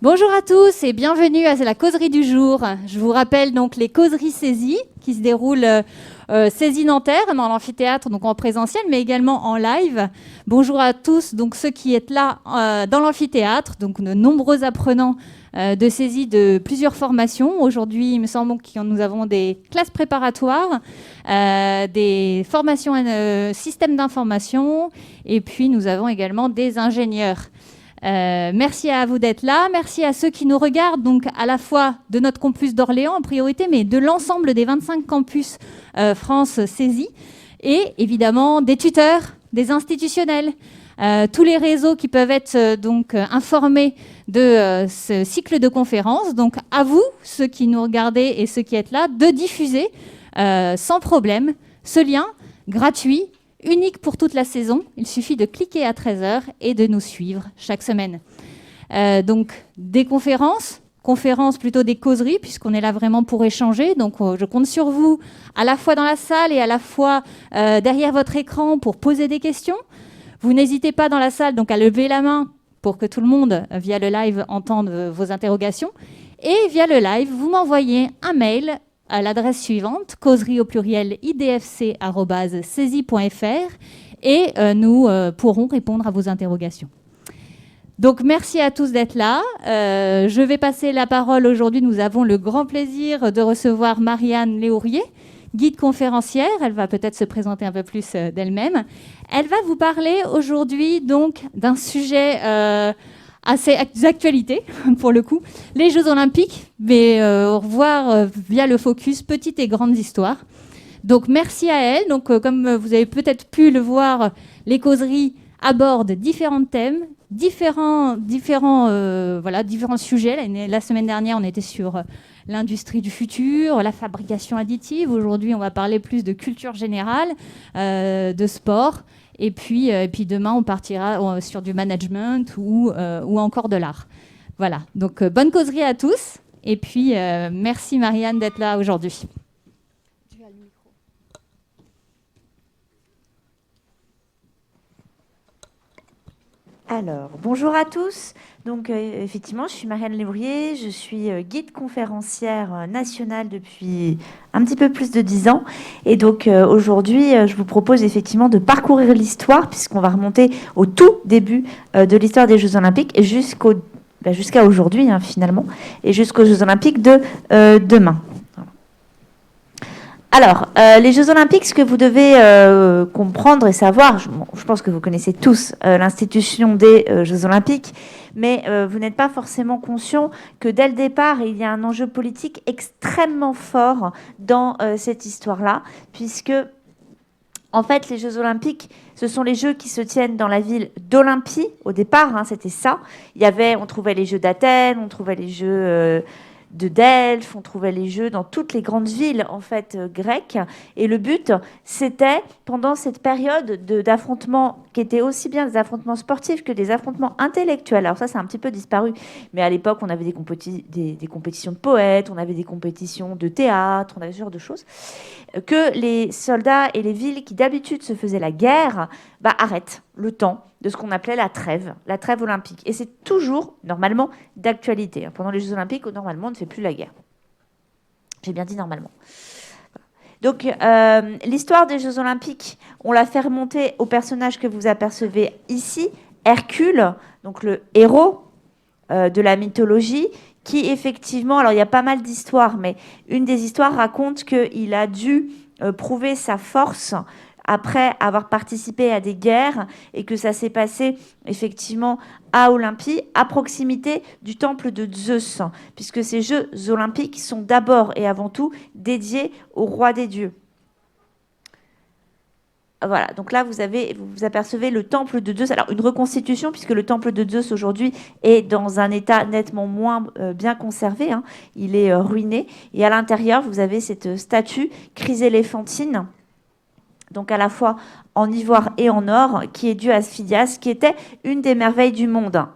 Bonjour à tous et bienvenue à la causerie du jour. Je vous rappelle donc les causeries saisies qui se déroulent Saisie Nanterre dans l'amphithéâtre, donc en présentiel, mais également en live. Bonjour à tous, donc ceux qui êtes là dans l'amphithéâtre, donc de nombreux apprenants de saisie de plusieurs formations. Aujourd'hui, il me semble que nous avons des classes préparatoires, des formations systèmes d'information, et puis nous avons également des ingénieurs. Merci à vous d'être là. Merci à ceux qui nous regardent, donc à la fois de notre campus d'Orléans en priorité, mais de l'ensemble des 25 campus France saisie, et évidemment des tuteurs, des institutionnels, tous les réseaux qui peuvent être donc informés de ce cycle de conférences. Donc à vous, ceux qui nous regardez et ceux qui êtes là, de diffuser sans problème ce lien gratuit, unique pour toute la saison. Il suffit de cliquer à 13h et de nous suivre chaque semaine. Donc des conférences plutôt des causeries, puisqu'on est là vraiment pour échanger. Donc je compte sur vous, à la fois dans la salle et à la fois derrière votre écran pour poser des questions. Vous n'hésitez pas dans la salle donc à lever la main pour que tout le monde, via le live, entende vos interrogations. Et via le live, vous m'envoyez un mail à l'adresse suivante, causerie au pluriel idfc@saisie.fr, et nous pourrons répondre à vos interrogations. Donc merci à tous d'être là. Je vais passer la parole aujourd'hui. Nous avons le grand plaisir de recevoir Marianne Léourier, guide conférencière. Elle va peut-être se présenter un peu plus d'elle-même. Elle va vous parler aujourd'hui donc d'un sujet assez d'actualité, pour le coup, les Jeux Olympiques, mais voir via le focus petites et grandes histoires. Donc merci à elle. Donc comme vous avez peut-être pu le voir, les causeries abordent différents thèmes, différents sujets. La semaine dernière, on était sur l'industrie du futur, la fabrication additive. Aujourd'hui, on va parler plus de culture générale, de sport. Et puis demain, on partira sur du management ou encore de l'art. Voilà, donc bonne causerie à tous. Et puis, merci Marianne d'être là aujourd'hui. Alors, bonjour à tous. Donc, effectivement, je suis Marianne Lévrier, je suis guide conférencière nationale depuis un petit peu plus de 10 ans. Et donc, aujourd'hui, je vous propose effectivement de parcourir l'histoire, puisqu'on va remonter au tout début de l'histoire des Jeux Olympiques, jusqu'à aujourd'hui, finalement, et jusqu'aux Jeux Olympiques de demain. Alors, les Jeux Olympiques, ce que vous devez comprendre et savoir, je pense que vous connaissez tous l'institution des Jeux Olympiques, mais vous n'êtes pas forcément conscient que dès le départ, il y a un enjeu politique extrêmement fort dans cette histoire-là, puisque, en fait, les Jeux Olympiques, ce sont les Jeux qui se tiennent dans la ville d'Olympie, au départ, c'était ça. On trouvait les Jeux d'Athènes, on trouvait les Jeux de Delphes, on trouvait les Jeux dans toutes les grandes villes en fait grecques, et le but c'était pendant cette période d'affrontements qui étaient aussi bien des affrontements sportifs que des affrontements intellectuels. Alors ça c'est un petit peu disparu, mais à l'époque on avait des compétitions de poètes, on avait des compétitions de théâtre, on avait ce genre de choses, que les soldats et les villes qui d'habitude se faisaient la guerre arrêtent le temps de ce qu'on appelait la trêve olympique. Et c'est toujours, normalement, d'actualité. Pendant les Jeux Olympiques, normalement, on ne fait plus la guerre. J'ai bien dit normalement. Donc, l'histoire des Jeux Olympiques, on l'a fait remonter au personnage que vous apercevez ici, Hercule, donc le héros de la mythologie, qui effectivement, alors il y a pas mal d'histoires, mais une des histoires raconte qu'il a dû prouver sa force après avoir participé à des guerres, et que ça s'est passé effectivement à Olympie, à proximité du temple de Zeus, puisque ces Jeux Olympiques sont d'abord et avant tout dédiés au roi des dieux. Voilà, donc là vous apercevez le temple de Zeus. Alors une reconstitution, puisque le temple de Zeus aujourd'hui est dans un état nettement moins bien conservé, il est ruiné, et à l'intérieur vous avez cette statue chryséléphantine, donc à la fois en ivoire et en or, qui est due à Phidias, qui était une des merveilles du monde.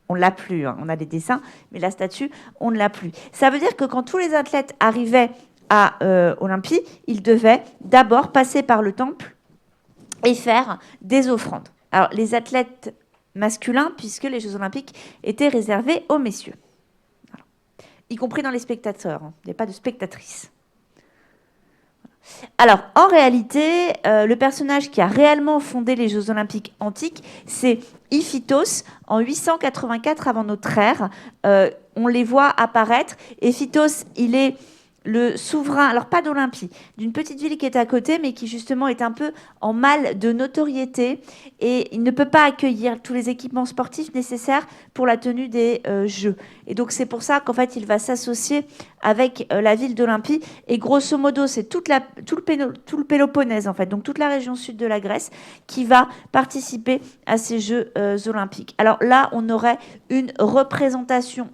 On ne l'a plus, on a des dessins, mais la statue, on ne l'a plus. Ça veut dire que quand tous les athlètes arrivaient à Olympie, ils devaient d'abord passer par le temple et faire des offrandes. Alors les athlètes masculins, puisque les Jeux Olympiques étaient réservés aux messieurs. Voilà. Y compris dans les spectateurs. Hein. Il n'y a pas de spectatrices. Alors, en réalité, le personnage qui a réellement fondé les Jeux Olympiques antiques, c'est Iphitos, en 884 avant notre ère. On les voit apparaître. Iphitos, il est le souverain, alors pas d'Olympie, d'une petite ville qui est à côté, mais qui justement est un peu en mal de notoriété, et il ne peut pas accueillir tous les équipements sportifs nécessaires pour la tenue des Jeux. Et donc c'est pour ça qu'en fait il va s'associer avec la ville d'Olympie, et grosso modo c'est tout le Péloponnèse en fait, donc toute la région sud de la Grèce qui va participer à ces Jeux olympiques. Alors là on aurait une représentation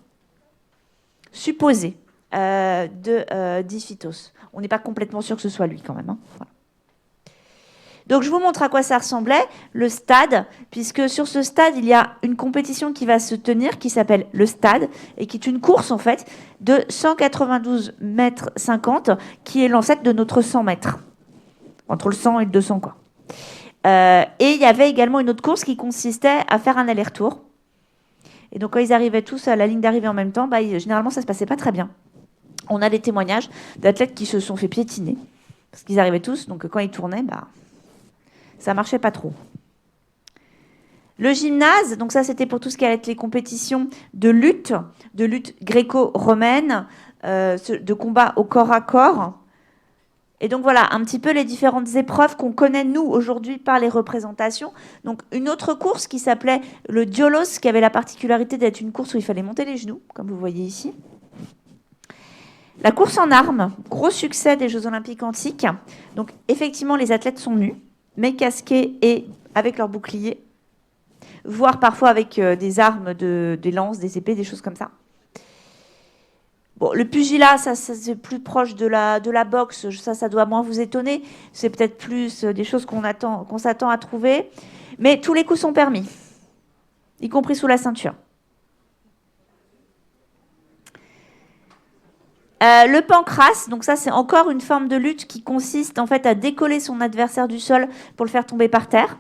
supposée d'Iphitos. On n'est pas complètement sûr que ce soit lui quand même. Hein. Voilà. Donc je vous montre à quoi ça ressemblait, le stade, puisque sur ce stade, il y a une compétition qui va se tenir, qui s'appelle le stade, et qui est une course en fait de 192 mètres 50, qui est l'ancêtre de notre 100 mètres. Entre le 100 et le 200, quoi. Et il y avait également une autre course qui consistait à faire un aller-retour. Et donc quand ils arrivaient tous à la ligne d'arrivée en même temps, généralement ça ne se passait pas très bien. On a des témoignages d'athlètes qui se sont fait piétiner parce qu'ils arrivaient tous, donc quand ils tournaient, ça marchait pas trop. Le gymnase, donc ça c'était pour tout ce qui allait être les compétitions de lutte gréco-romaine, de combat au corps à corps. Et donc voilà, un petit peu les différentes épreuves qu'on connaît nous aujourd'hui par les représentations. Donc une autre course qui s'appelait le diolos, qui avait la particularité d'être une course où il fallait monter les genoux, comme vous voyez ici. La course en armes, gros succès des Jeux Olympiques antiques. Donc effectivement, les athlètes sont nus, mais casqués et avec leurs boucliers, voire parfois avec des armes, des lances, des épées, des choses comme ça. Bon, le pugilat, ça c'est plus proche de la boxe, ça doit moins vous étonner. C'est peut-être plus des choses qu'on s'attend à trouver. Mais tous les coups sont permis, y compris sous la ceinture. Le pancrace, donc ça c'est encore une forme de lutte qui consiste en fait à décoller son adversaire du sol pour le faire tomber par terre.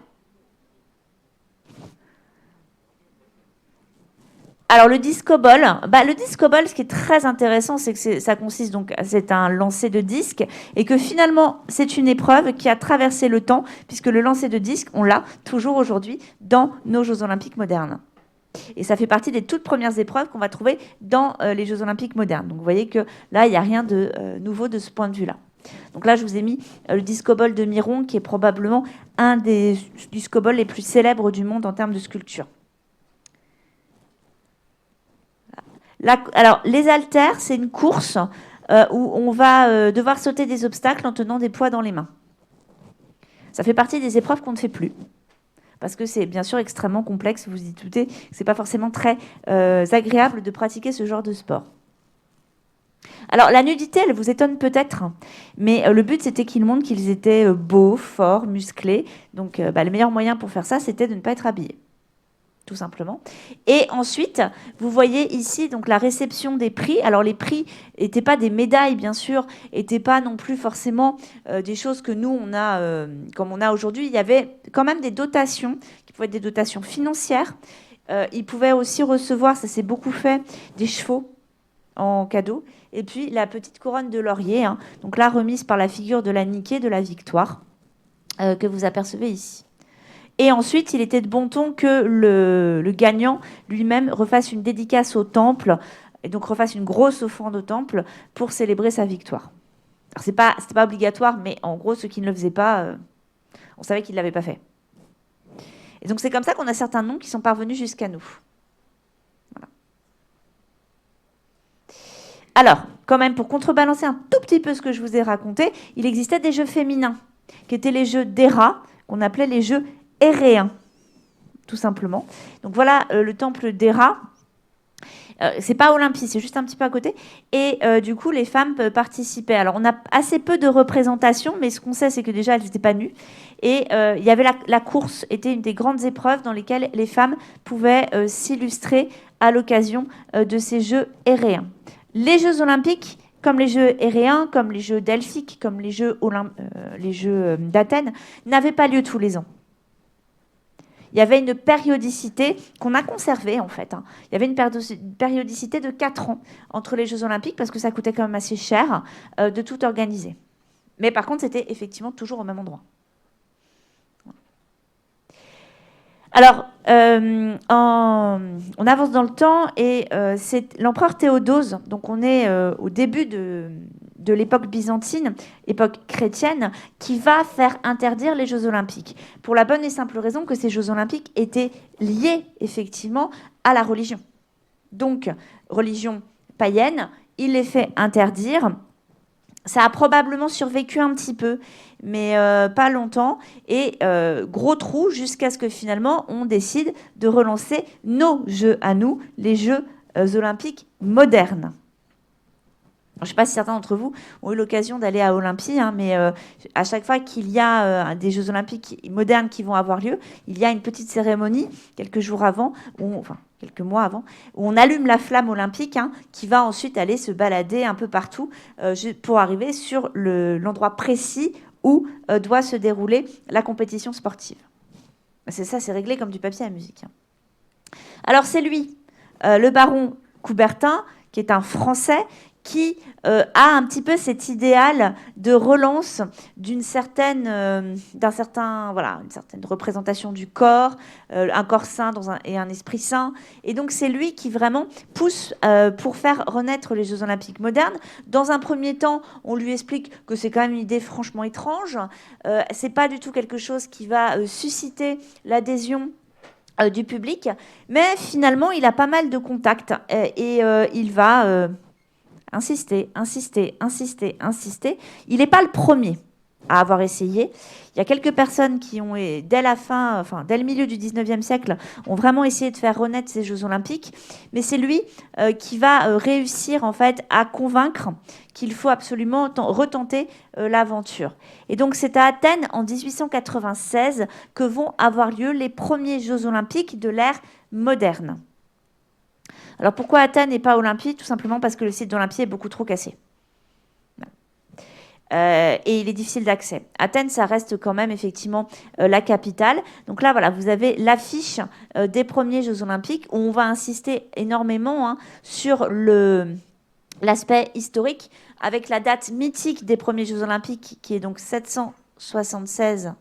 Alors le discoball, ce qui est très intéressant, c'est que ça consiste donc, c'est un lancer de disque, et que finalement c'est une épreuve qui a traversé le temps, puisque le lancer de disque, on l'a toujours aujourd'hui dans nos Jeux Olympiques modernes. Et ça fait partie des toutes premières épreuves qu'on va trouver dans les Jeux Olympiques modernes. Donc vous voyez que là, il n'y a rien de nouveau de ce point de vue-là. Donc là, je vous ai mis le discoball de Miron, qui est probablement un des discoballs les plus célèbres du monde en termes de sculpture. Alors, les haltères, c'est une course où on va devoir sauter des obstacles en tenant des poids dans les mains. Ça fait partie des épreuves qu'on ne fait plus. Parce que c'est bien sûr extrêmement complexe, vous y doutez, c'est pas forcément très agréable de pratiquer ce genre de sport. Alors la nudité, elle vous étonne peut-être, mais le but c'était qu'ils montrent qu'ils étaient beaux, forts, musclés. Donc le meilleur moyen pour faire ça, c'était de ne pas être habillés, tout simplement. Et ensuite, vous voyez ici donc la réception des prix. Alors les prix n'étaient pas des médailles, bien sûr, n'étaient pas non plus forcément des choses que nous, on a, comme on a aujourd'hui. Il y avait quand même des dotations, qui pouvaient être des dotations financières. Ils pouvaient aussi recevoir, ça s'est beaucoup fait, des chevaux en cadeau. Et puis la petite couronne de laurier, hein, donc là remise par la figure de la Nike, de la victoire, que vous apercevez ici. Et ensuite, il était de bon ton que le gagnant lui-même refasse une dédicace au temple, et donc refasse une grosse offrande au temple pour célébrer sa victoire. Alors, c'était pas obligatoire, mais en gros, ceux qui ne le faisaient pas, on savait qu'ils ne l'avaient pas fait. Et donc, c'est comme ça qu'on a certains noms qui sont parvenus jusqu'à nous. Voilà. Alors, quand même, pour contrebalancer un tout petit peu ce que je vous ai raconté, il existait des jeux féminins, qui étaient les jeux d'Héra, qu'on appelait les jeux héréens, tout simplement. Donc voilà le temple d'Héra. C'est pas Olympie, c'est juste un petit peu à côté. Et du coup, les femmes participaient. Alors, on a assez peu de représentations, mais ce qu'on sait, c'est que déjà, elles n'étaient pas nues. Et il y avait la course, était une des grandes épreuves dans lesquelles les femmes pouvaient s'illustrer à l'occasion de ces jeux héréens. Les Jeux olympiques, comme les Jeux héréens, comme les Jeux delphiques, comme les Jeux d'Athènes, n'avaient pas lieu tous les ans. il y avait une périodicité qu'on a conservée, en fait. Hein. Il y avait une périodicité de 4 ans entre les Jeux Olympiques, parce que ça coûtait quand même assez cher de tout organiser. Mais par contre, c'était effectivement toujours au même endroit. Alors, on avance dans le temps et c'est l'empereur Théodose, donc on est au début de l'époque byzantine, époque chrétienne, qui va faire interdire les Jeux Olympiques. Pour la bonne et simple raison que ces Jeux Olympiques étaient liés effectivement à la religion. Donc, religion païenne, il les fait interdire. Ça a probablement survécu un petit peu, mais pas longtemps. Et gros trou jusqu'à ce que finalement on décide de relancer nos Jeux à nous, les Jeux olympiques modernes. Je ne sais pas si certains d'entre vous ont eu l'occasion d'aller à Olympie, hein, mais à chaque fois qu'il y a des Jeux olympiques modernes qui vont avoir lieu, il y a une petite cérémonie quelques jours avant, quelques mois avant, où on allume la flamme olympique, hein, qui va ensuite aller se balader un peu partout pour arriver sur l'endroit précis où doit se dérouler la compétition sportive. C'est ça, c'est réglé comme du papier à musique. Hein. Alors c'est lui, le baron Coubertin, qui est un Français, qui a un petit peu cet idéal de relance d'une certaine représentation du corps, un corps sain et un esprit sain. Et donc c'est lui qui vraiment pousse pour faire renaître les Jeux Olympiques modernes. Dans un premier temps, on lui explique que c'est quand même une idée franchement étrange. C'est pas du tout quelque chose qui va susciter l'adhésion du public, mais finalement il a pas mal de contacts et il va insister. Il n'est pas le premier à avoir essayé. Il y a quelques personnes qui ont, dès le milieu du 19e siècle, ont vraiment essayé de faire renaître ces Jeux Olympiques. Mais c'est lui qui va réussir en fait à convaincre qu'il faut absolument retenter l'aventure. Et donc c'est à Athènes en 1896 que vont avoir lieu les premiers Jeux Olympiques de l'ère moderne. Alors pourquoi Athènes et pas Olympie? Tout simplement parce que le site d'Olympie est beaucoup trop cassé. Et il est difficile d'accès. Athènes, ça reste quand même effectivement la capitale. Donc là, voilà, vous avez l'affiche des premiers Jeux Olympiques où on va insister énormément sur l'aspect historique avec la date mythique des premiers Jeux Olympiques qui est donc 776, vous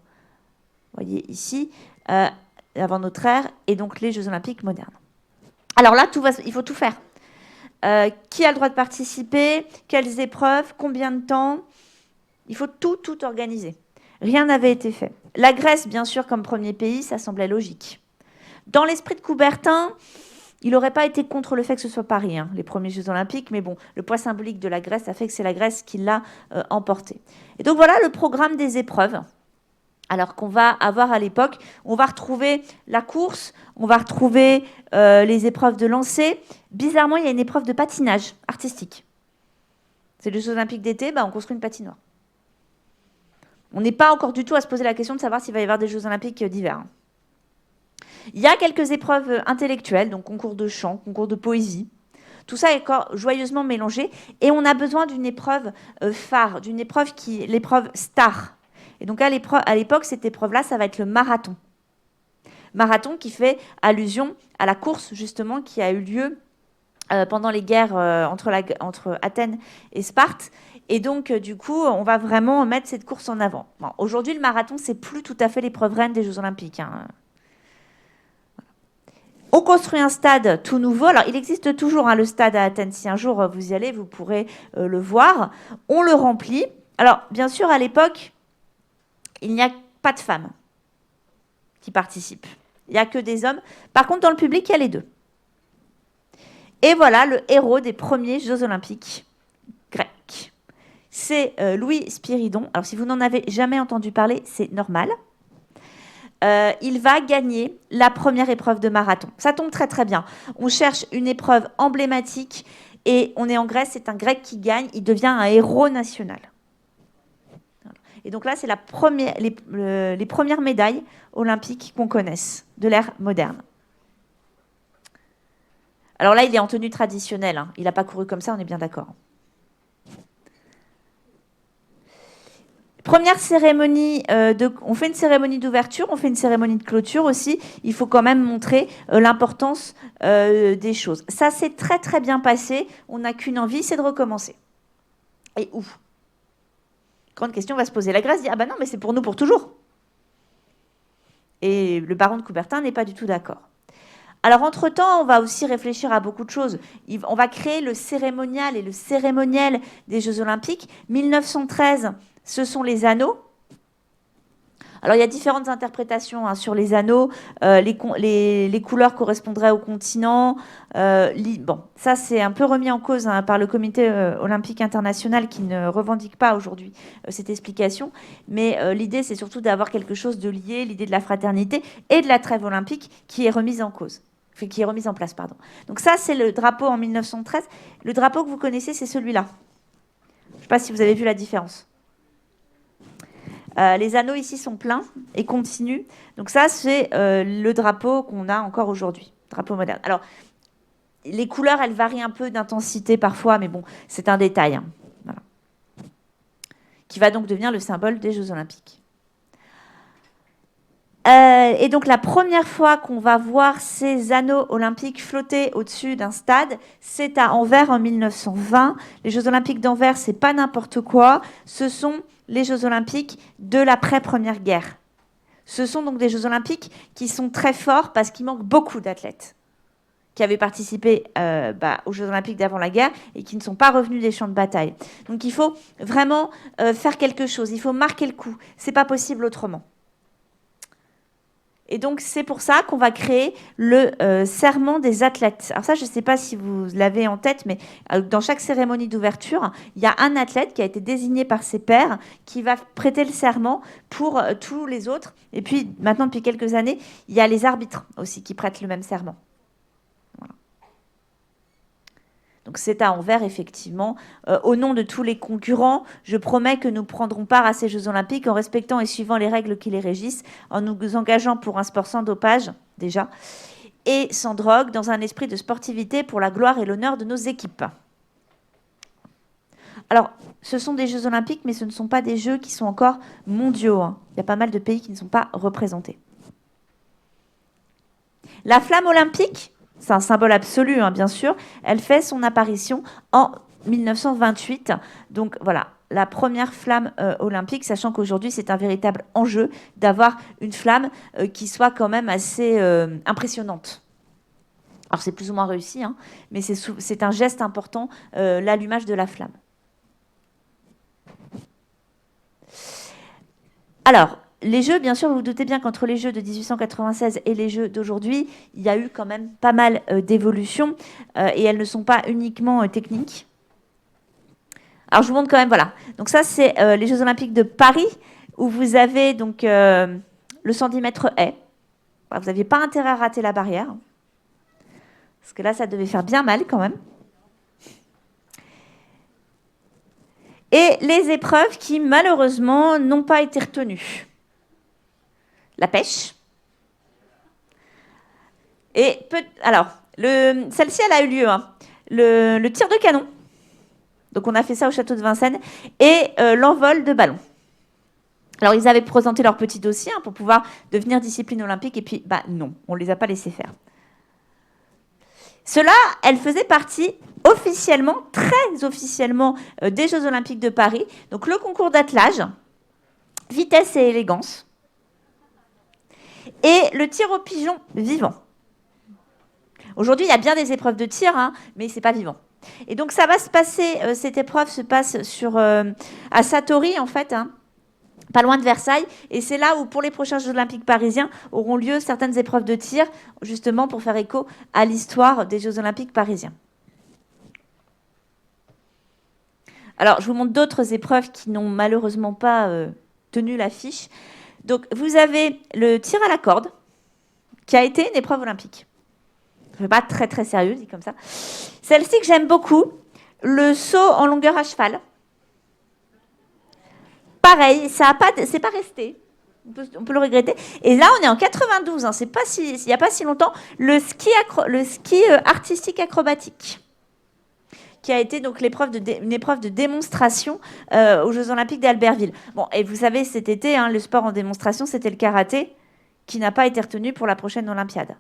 voyez ici, avant notre ère, et donc les Jeux Olympiques modernes. Alors là, il faut tout faire. Qui a le droit de participer? Quelles épreuves? Combien de temps? Il faut tout organiser. Rien n'avait été fait. La Grèce, bien sûr, comme premier pays, ça semblait logique. Dans l'esprit de Coubertin, il n'aurait pas été contre le fait que ce soit Paris, hein, les premiers Jeux Olympiques, mais bon, le poids symbolique de la Grèce a fait que c'est la Grèce qui l'a emporté. Et donc voilà le programme des épreuves. Alors qu'on va avoir à l'époque, on va retrouver la course, on va retrouver les épreuves de lancer. Bizarrement, il y a une épreuve de patinage artistique. C'est les Jeux Olympiques d'été, on construit une patinoire. On n'est pas encore du tout à se poser la question de savoir s'il va y avoir des Jeux Olympiques d'hiver. Il y a quelques épreuves intellectuelles, donc concours de chant, concours de poésie. Tout ça est joyeusement mélangé. Et on a besoin d'une épreuve phare, l'épreuve star. Et donc à l'époque, cette épreuve-là, ça va être le marathon. Marathon qui fait allusion à la course, justement, qui a eu lieu pendant les guerres entre Athènes et Sparte. Et donc, du coup, on va vraiment mettre cette course en avant. Bon, aujourd'hui, le marathon, c'est plus tout à fait l'épreuve reine des Jeux Olympiques. Hein. On construit un stade tout nouveau. Alors, il existe toujours le stade à Athènes. Si un jour vous y allez, vous pourrez le voir. On le remplit. Alors, bien sûr, à l'époque, il n'y a pas de femmes qui participent. Il n'y a que des hommes. Par contre, dans le public, il y a les deux. Et voilà le héros des premiers Jeux Olympiques grecs. C'est Louis Spyridon. Alors, si vous n'en avez jamais entendu parler, c'est normal. Il va gagner la première épreuve de marathon. Ça tombe très, très bien. On cherche une épreuve emblématique et on est en Grèce, c'est un Grec qui gagne. Il devient un héros national. Et donc là, c'est les premières médailles olympiques qu'on connaisse de l'ère moderne. Alors là, il est en tenue traditionnelle. Hein. Il n'a pas couru comme ça, on est bien d'accord. Première cérémonie, on fait une cérémonie d'ouverture, on fait une cérémonie de clôture aussi. Il faut quand même montrer l'importance des choses. Ça s'est très très bien passé. On n'a qu'une envie, c'est de recommencer. Et où? Grande question va se poser. La Grèce dit, ah ben non, mais c'est pour nous pour toujours. Et le baron de Coubertin n'est pas du tout d'accord. Alors, entre-temps, on va aussi réfléchir à beaucoup de choses. On va créer le cérémonial et le cérémoniel des Jeux Olympiques. 1913, ce sont les anneaux. Alors, il y a différentes interprétations sur les anneaux. Les couleurs correspondraient au continent. Bon, ça, c'est un peu remis en cause par le Comité olympique international qui ne revendique pas aujourd'hui cette explication. Mais l'idée, c'est surtout d'avoir quelque chose de lié, l'idée de la fraternité et de la trêve olympique qui est remise en cause. Qui est remise en place, pardon. Donc ça, c'est le drapeau en 1913. Le drapeau que vous connaissez, c'est celui-là. Je ne sais pas si vous avez vu la différence. Les anneaux ici sont pleins et continus. Donc ça, c'est le drapeau qu'on a encore aujourd'hui, drapeau moderne. Alors, les couleurs, elles varient un peu d'intensité parfois, mais bon, c'est un détail. Hein. Voilà. Qui va donc devenir le symbole des Jeux Olympiques. Et donc la première fois qu'on va voir ces anneaux olympiques flotter au-dessus d'un stade, c'est à Anvers en 1920. Les Jeux Olympiques d'Anvers, c'est pas n'importe quoi. Ce sont les Jeux Olympiques de l'après-première guerre. Ce sont donc des Jeux Olympiques qui sont très forts parce qu'il manque beaucoup d'athlètes qui avaient participé aux Jeux Olympiques d'avant la guerre et qui ne sont pas revenus des champs de bataille. Donc il faut vraiment faire quelque chose. Il faut marquer le coup. C'est pas possible autrement. Et donc, c'est pour ça qu'on va créer le serment des athlètes. Alors ça, je ne sais pas si vous l'avez en tête, mais dans chaque cérémonie d'ouverture, il y a un athlète qui a été désigné par ses pairs qui va prêter le serment pour tous les autres. Et puis, maintenant, depuis quelques années, il y a les arbitres aussi qui prêtent le même serment. Voilà. Donc c'est à Anvers, effectivement. Au nom de tous les concurrents, je promets que nous prendrons part à ces Jeux Olympiques en respectant et suivant les règles qui les régissent, en nous engageant pour un sport sans dopage, déjà, et sans drogue, dans un esprit de sportivité pour la gloire et l'honneur de nos équipes. Alors, ce sont des Jeux Olympiques, mais ce ne sont pas des Jeux qui sont encore mondiaux. Hein. Il y a pas mal de pays qui ne sont pas représentés. La flamme olympique, c'est un symbole absolu, hein, bien sûr. Elle fait son apparition en 1928. Donc voilà, la première flamme olympique, sachant qu'aujourd'hui, c'est un véritable enjeu d'avoir une flamme qui soit quand même assez impressionnante. Alors c'est plus ou moins réussi, hein, mais c'est un geste important, l'allumage de la flamme. Alors, les Jeux, bien sûr, vous vous doutez bien qu'entre les Jeux de 1896 et les Jeux d'aujourd'hui, il y a eu quand même pas mal d'évolutions et elles ne sont pas uniquement techniques. Alors, je vous montre quand même, voilà. Donc ça, c'est les Jeux Olympiques de Paris où vous avez donc le 110 mètres haie. Vous n'aviez pas intérêt à rater la barrière parce que là, ça devait faire bien mal quand même. Et les épreuves qui, malheureusement, n'ont pas été retenues. La pêche. Et alors, celle-ci, elle a eu lieu. Hein. Le tir de canon. Donc, on a fait ça au château de Vincennes. Et l'envol de ballons. Alors, ils avaient présenté leur petit dossier pour pouvoir devenir discipline olympique. Et puis, non, on ne les a pas laissés faire. Cela, elle faisait partie officiellement, très officiellement, des Jeux Olympiques de Paris. Donc, le concours d'attelage, vitesse et élégance. Et le tir au pigeon vivant. Aujourd'hui, il y a bien des épreuves de tir, hein, mais ce n'est pas vivant. Et donc, ça va se passer, cette épreuve se passe à Satory, en fait, hein, pas loin de Versailles. Et c'est là où, pour les prochains Jeux Olympiques parisiens, auront lieu certaines épreuves de tir, justement pour faire écho à l'histoire des Jeux Olympiques parisiens. Alors, je vous montre d'autres épreuves qui n'ont malheureusement pas tenu l'affiche. Donc, vous avez le tir à la corde, qui a été une épreuve olympique. Je ne vais pas très, très sérieux, dit comme ça. Celle-ci que j'aime beaucoup, le saut en longueur à cheval. Pareil, c'est pas resté. On peut le regretter. Et là, on est en 92, hein, il n'y a pas si longtemps, le ski artistique acrobatique, qui a été donc une épreuve de démonstration aux Jeux Olympiques d'Albertville. Bon, et vous savez, cet été, le sport en démonstration, c'était le karaté, qui n'a pas été retenu pour la prochaine Olympiade.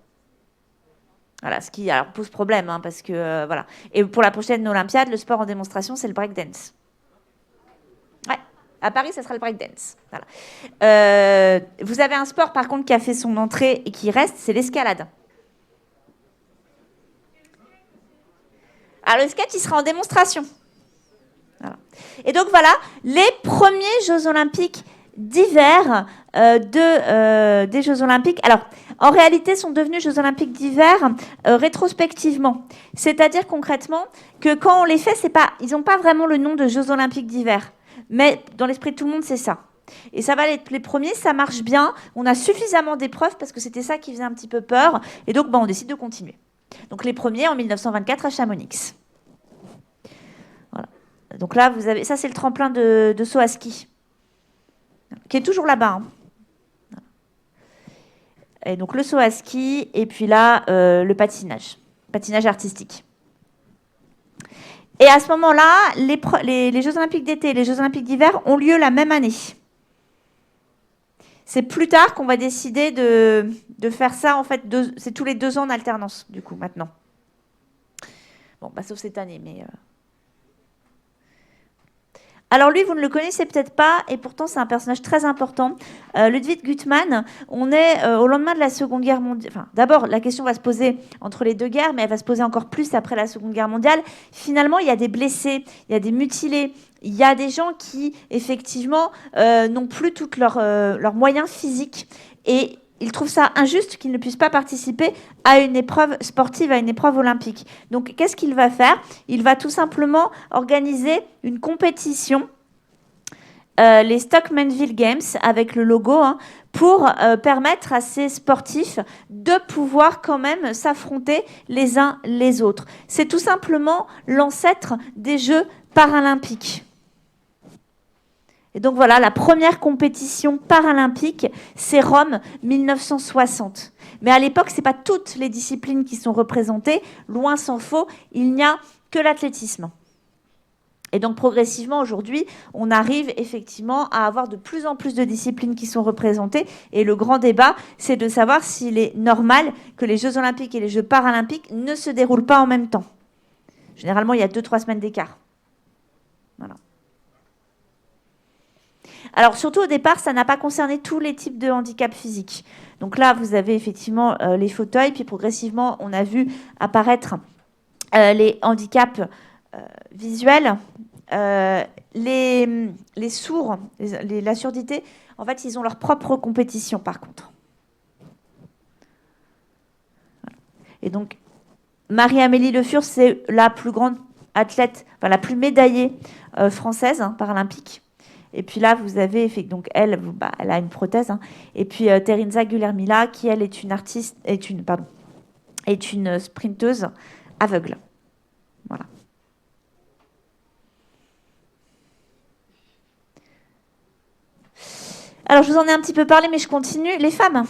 Voilà, ce qui alors, pose problème, parce que voilà. Et pour la prochaine Olympiade, le sport en démonstration, c'est le breakdance. Ouais. À Paris, ça sera le breakdance. Voilà. Vous avez un sport, par contre, qui a fait son entrée et qui reste, c'est l'escalade. Alors, le skate, il sera en démonstration. Voilà. Et donc, voilà, les premiers Jeux Olympiques d'hiver des Jeux Olympiques. Alors, en réalité, sont devenus Jeux Olympiques d'hiver rétrospectivement. C'est-à-dire, concrètement, que quand on les fait, ils n'ont pas vraiment le nom de Jeux Olympiques d'hiver. Mais dans l'esprit de tout le monde, c'est ça. Et ça va être les premiers, ça marche bien. On a suffisamment d'épreuves parce que c'était ça qui faisait un petit peu peur. Et donc, on décide de continuer. Donc, les premiers en 1924 à Chamonix. Voilà. Donc là, vous avez, ça, c'est le tremplin de saut à ski, qui est toujours là-bas. Et donc, le saut à ski, et puis là, le patinage artistique. Et à ce moment-là, les Jeux Olympiques d'été et les Jeux Olympiques d'hiver ont lieu la même année. C'est plus tard qu'on va décider de faire ça, en fait, c'est tous les 2 ans en alternance, du coup, maintenant. Bon, sauf cette année, mais... Alors lui, vous ne le connaissez peut-être pas, et pourtant c'est un personnage très important. Ludwig Guttmann, on est au lendemain de la Seconde Guerre mondiale. Enfin, d'abord, la question va se poser entre les 2 guerres, mais elle va se poser encore plus après la Seconde Guerre mondiale. Finalement, il y a des blessés, il y a des mutilés, il y a des gens qui, effectivement, n'ont plus tous leurs moyens physiques. Et il trouve ça injuste qu'ils ne puissent pas participer à une épreuve sportive, à une épreuve olympique. Donc, qu'est-ce qu'il va faire? Il va tout simplement organiser une compétition, les Stockmanville Games, avec le logo, pour permettre à ces sportifs de pouvoir quand même s'affronter les uns les autres. C'est tout simplement l'ancêtre des Jeux paralympiques. Et donc voilà, la première compétition paralympique, c'est Rome 1960. Mais à l'époque, ce n'est pas toutes les disciplines qui sont représentées. Loin s'en faut, il n'y a que l'athlétisme. Et donc progressivement, aujourd'hui, on arrive effectivement à avoir de plus en plus de disciplines qui sont représentées. Et le grand débat, c'est de savoir s'il est normal que les Jeux olympiques et les Jeux paralympiques ne se déroulent pas en même temps. Généralement, il y a 2-3 semaines d'écart. Voilà. Alors, surtout au départ, ça n'a pas concerné tous les types de handicaps physiques. Donc là, vous avez effectivement les fauteuils, puis progressivement, on a vu apparaître les handicaps visuels, les sourds, la surdité. En fait, ils ont leur propre compétition, par contre. Voilà. Et donc, Marie-Amélie Le Fur, c'est la plus grande athlète, enfin la plus médaillée française paralympique. Et puis là, vous avez donc elle a une prothèse. Et puis Teresa Guillermina, qui elle est une artiste, est une sprinteuse aveugle. Voilà. Alors, je vous en ai un petit peu parlé, mais je continue. Les femmes.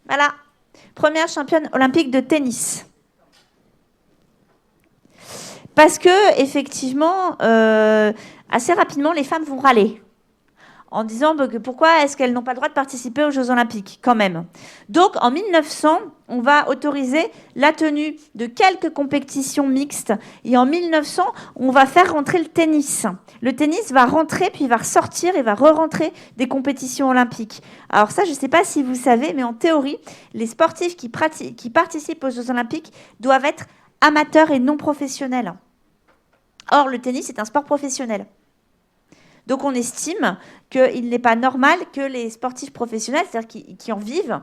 Voilà. Première championne olympique de tennis. Parce que, effectivement, assez rapidement, les femmes vont râler en disant que pourquoi est-ce qu'elles n'ont pas le droit de participer aux Jeux Olympiques, quand même. Donc, en 1900, on va autoriser la tenue de quelques compétitions mixtes. Et en 1900, on va faire rentrer le tennis. Le tennis va rentrer, puis il va ressortir et va re-rentrer des compétitions olympiques. Alors ça, je ne sais pas si vous savez, mais en théorie, les sportifs qui participent aux Jeux Olympiques doivent être amateurs et non professionnels. Or, le tennis est un sport professionnel. Donc, on estime qu'il n'est pas normal que les sportifs professionnels, c'est-à-dire qui en vivent,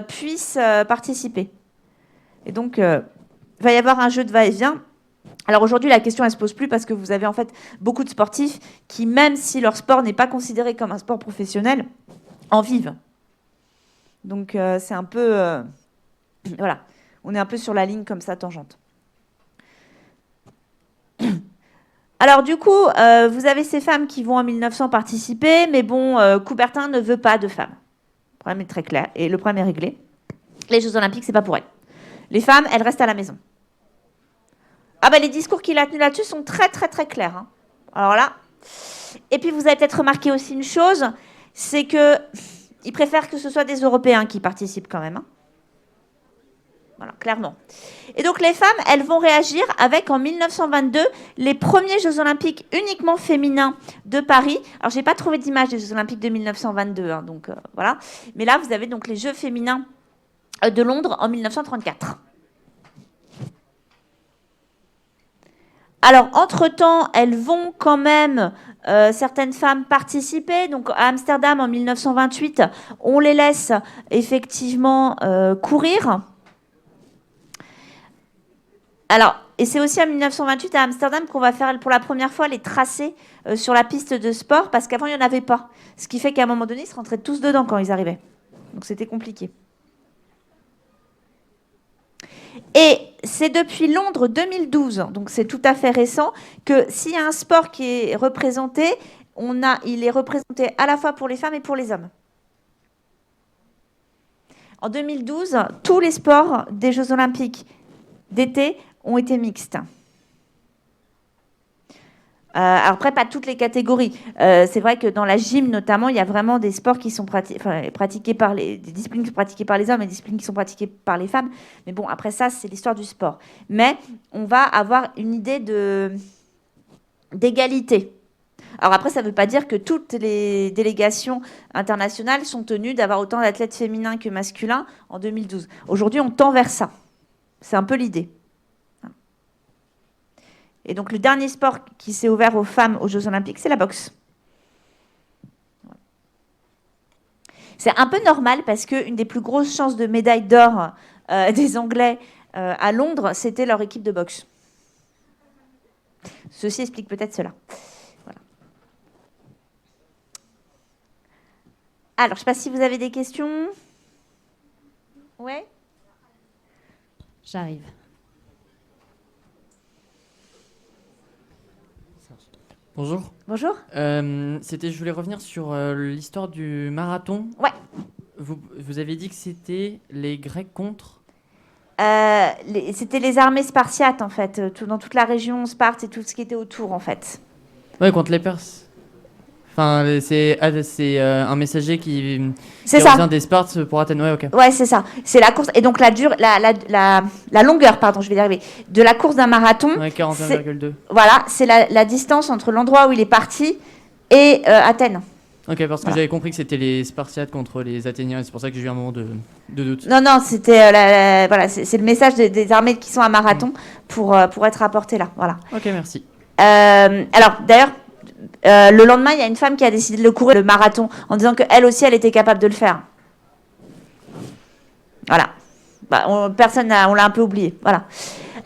puissent participer. Et donc, il va y avoir un jeu de va-et-vient. Alors aujourd'hui, la question, elle ne se pose plus parce que vous avez en fait beaucoup de sportifs qui, même si leur sport n'est pas considéré comme un sport professionnel, en vivent. Donc, c'est un peu... voilà, on est un peu sur la ligne comme ça, tangente. Alors du coup, vous avez ces femmes qui vont en 1900 participer, mais bon, Coubertin ne veut pas de femmes. Le problème est très clair, et le problème est réglé. Les Jeux Olympiques, c'est pas pour elles. Les femmes, elles restent à la maison. Ah ben les discours qu'il a tenus là-dessus sont très très très clairs. Hein. Alors là. Et puis vous avez peut-être remarqué aussi une chose, c'est qu'il préfère que ce soit des Européens qui participent quand même. Hein. Voilà, clairement. Et donc les femmes, elles vont réagir avec, en 1922, les premiers Jeux Olympiques uniquement féminins de Paris. Alors, j'ai pas trouvé d'image des Jeux Olympiques de 1922, hein, donc voilà. Mais là, vous avez donc les Jeux féminins de Londres en 1934. Alors, entre-temps, elles vont quand même, certaines femmes, participer. Donc, à Amsterdam, en 1928, on les laisse effectivement courir. Alors, et c'est aussi en 1928 à Amsterdam qu'on va faire pour la première fois les tracés sur la piste de sport, parce qu'avant, il n'y en avait pas. Ce qui fait qu'à un moment donné, ils se rentraient tous dedans quand ils arrivaient. Donc, c'était compliqué. Et c'est depuis Londres 2012, donc c'est tout à fait récent, que s'il y a un sport qui est représenté, il est représenté à la fois pour les femmes et pour les hommes. En 2012, tous les sports des Jeux Olympiques d'été ont été mixtes. Alors après, pas toutes les catégories. C'est vrai que dans la gym, notamment, il y a vraiment des sports qui sont pratiqués par des disciplines qui sont pratiquées par les hommes et des disciplines qui sont pratiquées par les femmes. Mais bon, après ça, c'est l'histoire du sport. Mais on va avoir une idée d'égalité. Alors après, ça ne veut pas dire que toutes les délégations internationales sont tenues d'avoir autant d'athlètes féminins que masculins en 2012. Aujourd'hui, on tend vers ça. C'est un peu l'idée. Et donc, le dernier sport qui s'est ouvert aux femmes aux Jeux Olympiques, c'est la boxe. C'est un peu normal parce qu'une des plus grosses chances de médaille d'or des Anglais à Londres, c'était leur équipe de boxe. Ceci explique peut-être cela. Voilà. Alors, je ne sais pas si vous avez des questions. Ouais. J'arrive. Bonjour. Bonjour. Je voulais revenir sur l'histoire du marathon. Ouais. Vous avez dit que c'était les Grecs contre C'était les armées spartiates, en fait, dans toute la région Sparte et tout ce qui était autour, en fait. Ouais, contre les Perses. Enfin, c'est un messager qui revient des Spartes pour Athènes. Ouais, ok. Ouais, c'est ça. C'est la course. Et donc, la longueur, pardon, je vais y arriver, de la course d'un marathon. Ouais, 41,2. Voilà, c'est la distance entre l'endroit où il est parti et Athènes. Ok, parce que j'avais compris que c'était les Spartiates contre les Athéniens, et c'est pour ça que j'ai eu un moment de doute. Non, c'était voilà, c'est le message des armées qui sont à marathon pour être apporté là. Voilà. Ok, merci. Alors, d'ailleurs, le lendemain, il y a une femme qui a décidé de courir le marathon en disant qu'elle aussi, elle était capable de le faire. Voilà. On l'a un peu oublié. Voilà.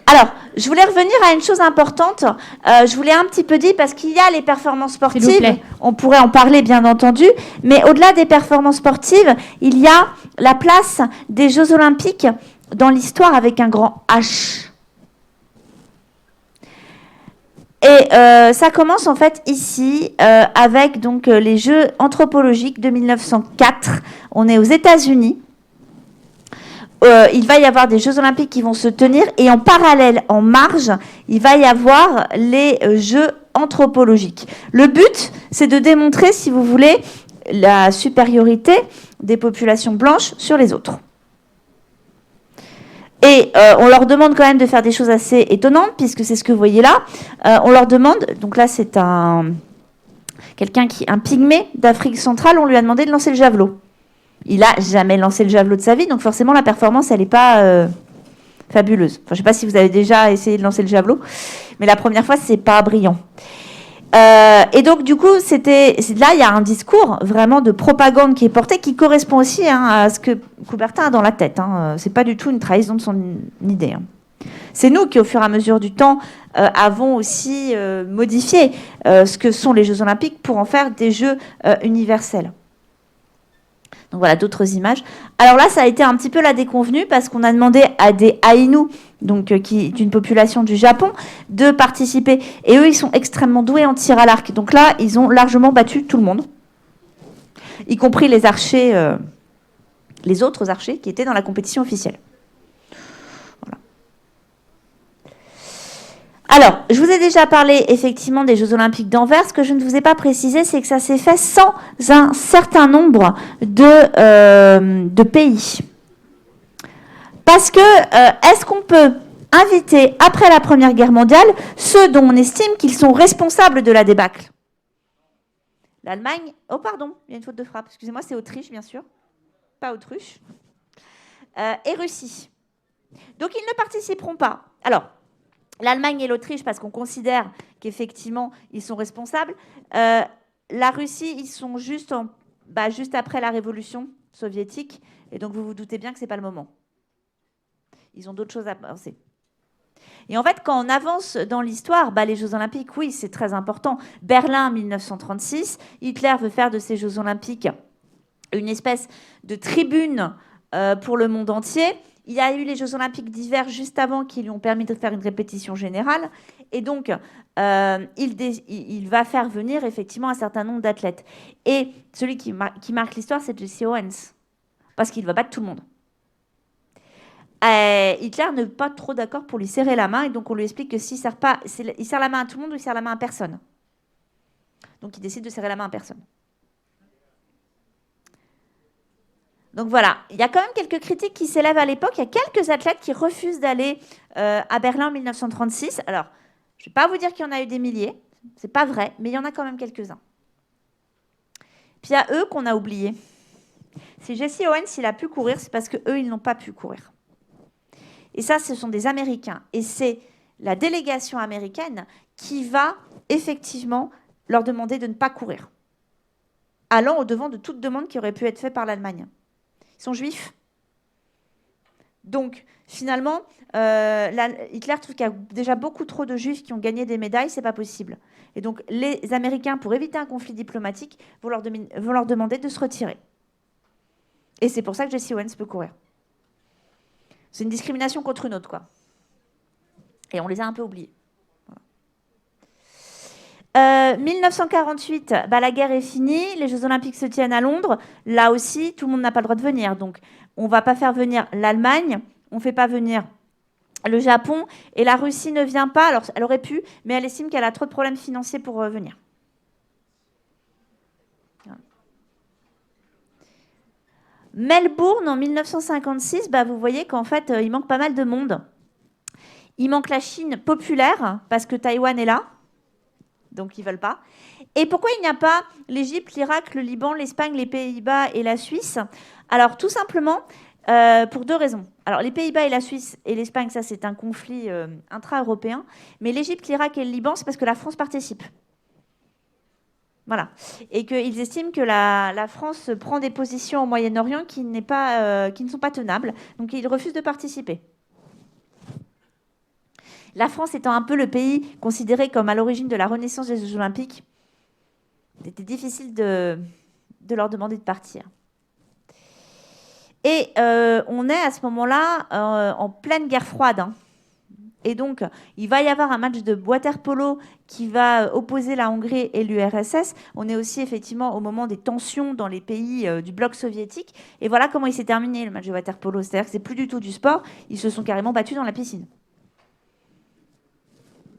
Alors, je voulais revenir à une chose importante. Je voulais un petit peu dire, parce qu'il y a les performances sportives, on pourrait en parler bien entendu, mais au-delà des performances sportives, il y a la place des Jeux Olympiques dans l'histoire avec un grand H. Et ça commence en fait ici avec donc les Jeux anthropologiques de 1904. On est aux États-Unis. Il va y avoir des Jeux Olympiques qui vont se tenir et en parallèle, en marge, il va y avoir les Jeux anthropologiques. Le but, c'est de démontrer, si vous voulez, la supériorité des populations blanches sur les autres. Et on leur demande quand même de faire des choses assez étonnantes, puisque c'est ce que vous voyez là. On leur demande, donc là c'est un pygmée d'Afrique centrale, on lui a demandé de lancer le javelot. Il n'a jamais lancé le javelot de sa vie, donc forcément la performance, elle n'est pas fabuleuse. Enfin, je ne sais pas si vous avez déjà essayé de lancer le javelot, mais la première fois, ce n'est pas brillant. Et donc, du coup, là, il y a un discours vraiment de propagande qui est porté, qui correspond aussi à ce que Coubertin a dans la tête. Ce n'est pas du tout une trahison de son idée. C'est nous qui, au fur et à mesure du temps, avons aussi modifié ce que sont les Jeux Olympiques pour en faire des Jeux universels. Donc voilà, d'autres images. Alors là, ça a été un petit peu la déconvenue parce qu'on a demandé à des Aïnous, donc d'une population du Japon, de participer. Et eux, ils sont extrêmement doués en tir à l'arc. Donc là, ils ont largement battu tout le monde, y compris les archers, les autres archers qui étaient dans la compétition officielle. Voilà. Alors, je vous ai déjà parlé effectivement des Jeux Olympiques d'Anvers. Ce que je ne vous ai pas précisé, c'est que ça s'est fait sans un certain nombre de pays. Parce que, est-ce qu'on peut inviter, après la Première Guerre mondiale, ceux dont on estime qu'ils sont responsables de la débâcle? L'Allemagne... Oh, pardon, il y a une faute de frappe. Excusez-moi, c'est Autriche, bien sûr. Pas Autruche. Et Russie. Donc, ils ne participeront pas. Alors, l'Allemagne et l'Autriche, parce qu'on considère qu'effectivement, ils sont responsables. La Russie, ils sont juste après la révolution soviétique. Et donc, vous vous doutez bien que ce n'est pas le moment. Ils ont d'autres choses à penser. Et en fait, quand on avance dans l'histoire, les Jeux Olympiques, oui, c'est très important. Berlin, 1936, Hitler veut faire de ces Jeux Olympiques une espèce de tribune pour le monde entier. Il y a eu les Jeux Olympiques d'hiver juste avant qui lui ont permis de faire une répétition générale. Et donc, il va faire venir effectivement un certain nombre d'athlètes. Et celui qui marque l'histoire, c'est Jesse Owens. Parce qu'il va battre tout le monde. Hitler n'est pas trop d'accord pour lui serrer la main. Et donc, on lui explique que s'il serre la main à tout le monde ou il serre la main à personne. Donc, il décide de serrer la main à personne. Donc voilà, il y a quand même quelques critiques qui s'élèvent à l'époque. Il y a quelques athlètes qui refusent d'aller à Berlin en 1936. Alors, je ne vais pas vous dire qu'il y en a eu des milliers, c'est pas vrai, mais il y en a quand même quelques-uns. Puis il y a eux qu'on a oubliés. Si Jesse Owens il a pu courir, c'est parce qu'eux, ils n'ont pas pu courir. Et ça, ce sont des Américains. Et c'est la délégation américaine qui va effectivement leur demander de ne pas courir, allant au-devant de toute demande qui aurait pu être faite par l'Allemagne. Ils sont juifs. Donc, finalement, Hitler trouve qu'il y a déjà beaucoup trop de juifs qui ont gagné des médailles, c'est pas possible. Et donc, les Américains, pour éviter un conflit diplomatique, vont leur demander de se retirer. Et c'est pour ça que Jesse Owens peut courir. C'est une discrimination contre une autre, quoi. Et on les a un peu oubliés. 1948, la guerre est finie, les Jeux Olympiques se tiennent à Londres. Là aussi, tout le monde n'a pas le droit de venir. Donc, on ne va pas faire venir l'Allemagne, on ne fait pas venir le Japon, et la Russie ne vient pas. Alors, elle aurait pu, mais elle estime qu'elle a trop de problèmes financiers pour venir. Melbourne, en 1956, vous voyez qu'en fait, il manque pas mal de monde. Il manque la Chine populaire, parce que Taïwan est là. Donc, ils ne veulent pas. Et pourquoi il n'y a pas l'Égypte, l'Irak, le Liban, l'Espagne, les Pays-Bas et la Suisse? Alors, tout simplement, pour deux raisons. Alors, les Pays-Bas et la Suisse et l'Espagne, ça, c'est un conflit intra-européen. Mais l'Égypte, l'Irak et le Liban, c'est parce que la France participe. Voilà. Et qu'ils estiment que la France prend des positions au Moyen-Orient qui ne sont pas tenables. Donc, ils refusent de participer. La France étant un peu le pays considéré comme à l'origine de la renaissance des Jeux Olympiques, c'était difficile de leur demander de partir. Et on est à ce moment-là en pleine guerre froide. Hein. Et donc, il va y avoir un match de water-polo qui va opposer la Hongrie et l'URSS. On est aussi effectivement au moment des tensions dans les pays du bloc soviétique. Et voilà comment il s'est terminé, le match de water-polo. C'est-à-dire que c'est plus du tout du sport. Ils se sont carrément battus dans la piscine.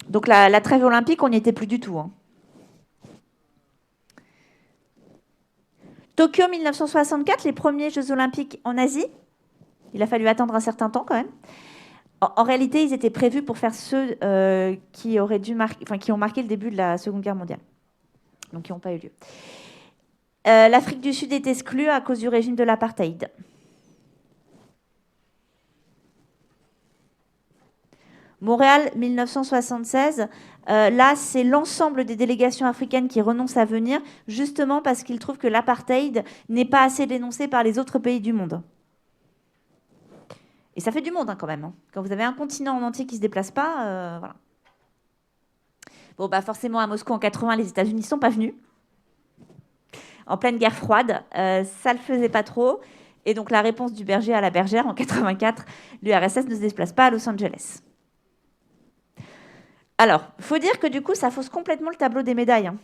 Donc la trêve olympique, on n'y était plus du tout. Hein. Tokyo 1964, les premiers Jeux olympiques en Asie. Il a fallu attendre un certain temps quand même. En réalité, ils étaient prévus pour faire ceux qui ont marqué le début de la Seconde Guerre mondiale. Donc qui n'ont pas eu lieu. L'Afrique du Sud est exclue à cause du régime de l'apartheid. Montréal, 1976, là, c'est l'ensemble des délégations africaines qui renoncent à venir, justement parce qu'ils trouvent que l'apartheid n'est pas assez dénoncé par les autres pays du monde. Et ça fait du monde, hein, quand même. Hein. Quand vous avez un continent en entier qui ne se déplace pas, voilà. Bon, forcément, à Moscou, en 80, les États-Unis ne sont pas venus. En pleine guerre froide, ça ne le faisait pas trop. Et donc, la réponse du berger à la bergère, en 84, l'URSS ne se déplace pas à Los Angeles. Alors, il faut dire que du coup, ça fausse complètement le tableau des médailles. Hein.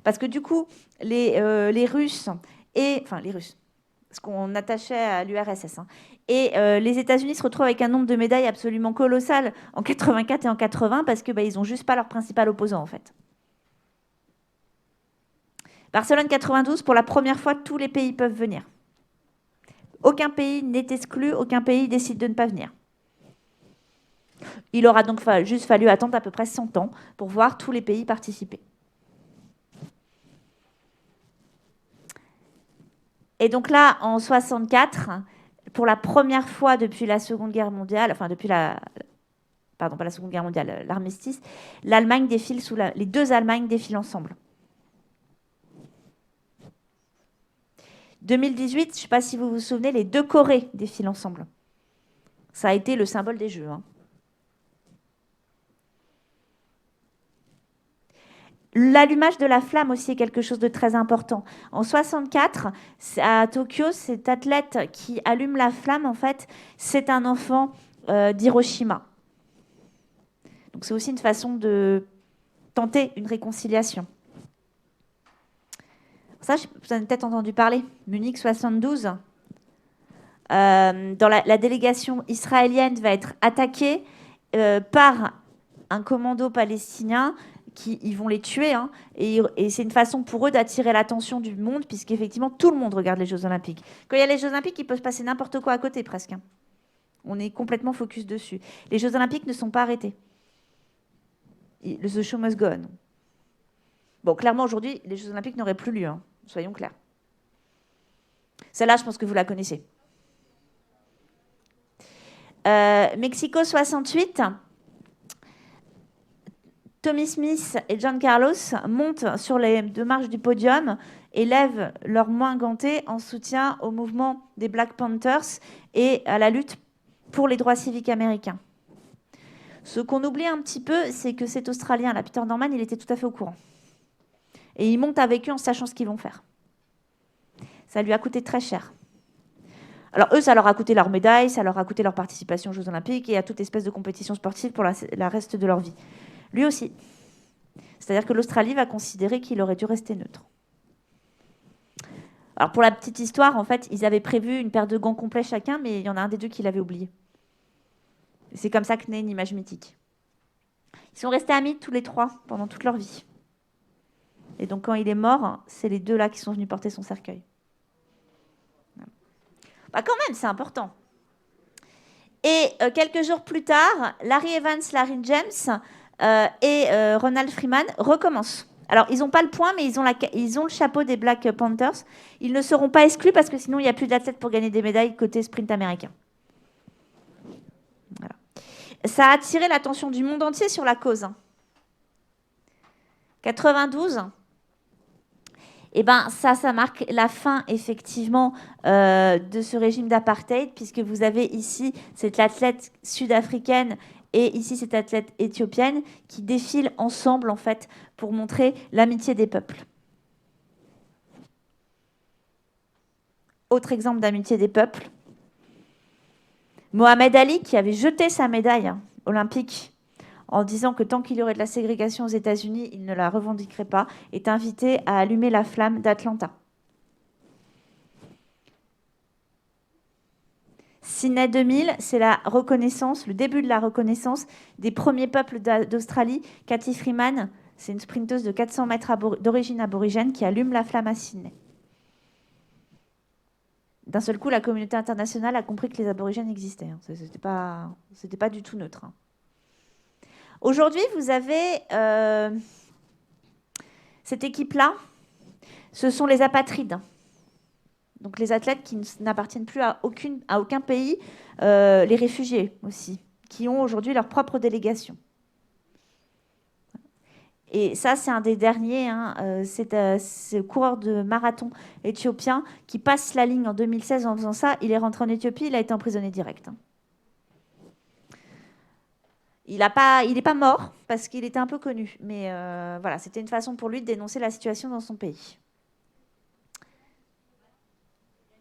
Parce que du coup, les Russes ce qu'on attachait à l'URSS. Hein. Et les États-Unis se retrouvent avec un nombre de médailles absolument colossal en 84 et en 80 parce que ils n'ont juste pas leur principal opposant en fait. Barcelone 92, pour la première fois, tous les pays peuvent venir. Aucun pays n'est exclu, aucun pays décide de ne pas venir. Il aura donc juste fallu attendre à peu près 100 ans pour voir tous les pays participer. Et donc là, en 64, pour la première fois depuis la Seconde Guerre mondiale, enfin depuis pardon, pas la Seconde Guerre mondiale, l'armistice, l'Allemagne défile les deux Allemagnes défilent ensemble. 2018, je ne sais pas si vous vous souvenez, les deux Corées défilent ensemble. Ça a été le symbole des Jeux. Hein. L'allumage de la flamme aussi est quelque chose de très important. En 64, à Tokyo, cet athlète qui allume la flamme, en fait, c'est un enfant d'Hiroshima. Donc c'est aussi une façon de tenter une réconciliation. Ça, vous en avez peut-être entendu parler. Munich 72. Dans la délégation israélienne va être attaquée par un commando palestinien. Ils vont les tuer. Hein, et c'est une façon pour eux d'attirer l'attention du monde, puisqu'effectivement, tout le monde regarde les Jeux Olympiques. Quand il y a les Jeux Olympiques, il peut se passer n'importe quoi à côté, presque. Hein. On est complètement focus dessus. Les Jeux Olympiques ne sont pas arrêtés. The show must go on. Bon, clairement, aujourd'hui, les Jeux Olympiques n'auraient plus lieu. Hein. Soyons clairs. Celle-là, je pense que vous la connaissez. Mexico 68. Tommy Smith et John Carlos montent sur les deux marches du podium et lèvent leurs mains gantées en soutien au mouvement des Black Panthers et à la lutte pour les droits civiques américains. Ce qu'on oublie un petit peu, c'est que cet Australien, là, Peter Norman, il était tout à fait au courant. Et il monte avec eux en sachant ce qu'ils vont faire. Ça lui a coûté très cher. Alors eux, ça leur a coûté leur médaille, ça leur a coûté leur participation aux Jeux Olympiques et à toute espèce de compétition sportive pour la reste de leur vie. Lui aussi. C'est-à-dire que l'Australie va considérer qu'il aurait dû rester neutre. Alors pour la petite histoire, en fait, ils avaient prévu une paire de gants complets chacun, mais il y en a un des deux qui l'avait oublié. Et c'est comme ça que naît une image mythique. Ils sont restés amis tous les trois pendant toute leur vie. Et donc quand il est mort, c'est les deux là qui sont venus porter son cercueil. Bah quand même, c'est important. Et quelques jours plus tard, Larry Evans, Larry James et Ronald Freeman recommencent. Alors, ils n'ont pas le point, mais ils ont le chapeau des Black Panthers. Ils ne seront pas exclus parce que sinon, il n'y a plus d'athlètes pour gagner des médailles côté sprint américain. Voilà. Ça a attiré l'attention du monde entier sur la cause. 92. Eh ben, ça marque la fin, effectivement, de ce régime d'apartheid, puisque vous avez ici cette athlète sud-africaine et ici cette athlète éthiopienne qui défilent ensemble, en fait, pour montrer l'amitié des peuples. Autre exemple d'amitié des peuples. Mohamed Ali, qui avait jeté sa médaille olympique en disant que tant qu'il y aurait de la ségrégation aux États-Unis, il ne la revendiquerait pas, est invité à allumer la flamme d'Atlanta. Sydney 2000, c'est la reconnaissance, le début de la reconnaissance des premiers peuples d'Australie. Cathy Freeman, c'est une sprinteuse de 400 mètres d'origine aborigène qui allume la flamme à Sydney. D'un seul coup, la communauté internationale a compris que les aborigènes existaient. Hein. C'était pas du tout neutre. Hein. Aujourd'hui, vous avez cette équipe-là. Ce sont les apatrides. Donc les athlètes qui n'appartiennent plus à aucun pays, les réfugiés aussi, qui ont aujourd'hui leur propre délégation. Et ça, c'est un des derniers. Hein, c'est le coureur de marathon éthiopien qui passe la ligne en 2016 en faisant ça. Il est rentré en Éthiopie, il a été emprisonné direct. Hein. Il n'est pas mort parce qu'il était un peu connu. Mais voilà, c'était une façon pour lui de dénoncer la situation dans son pays.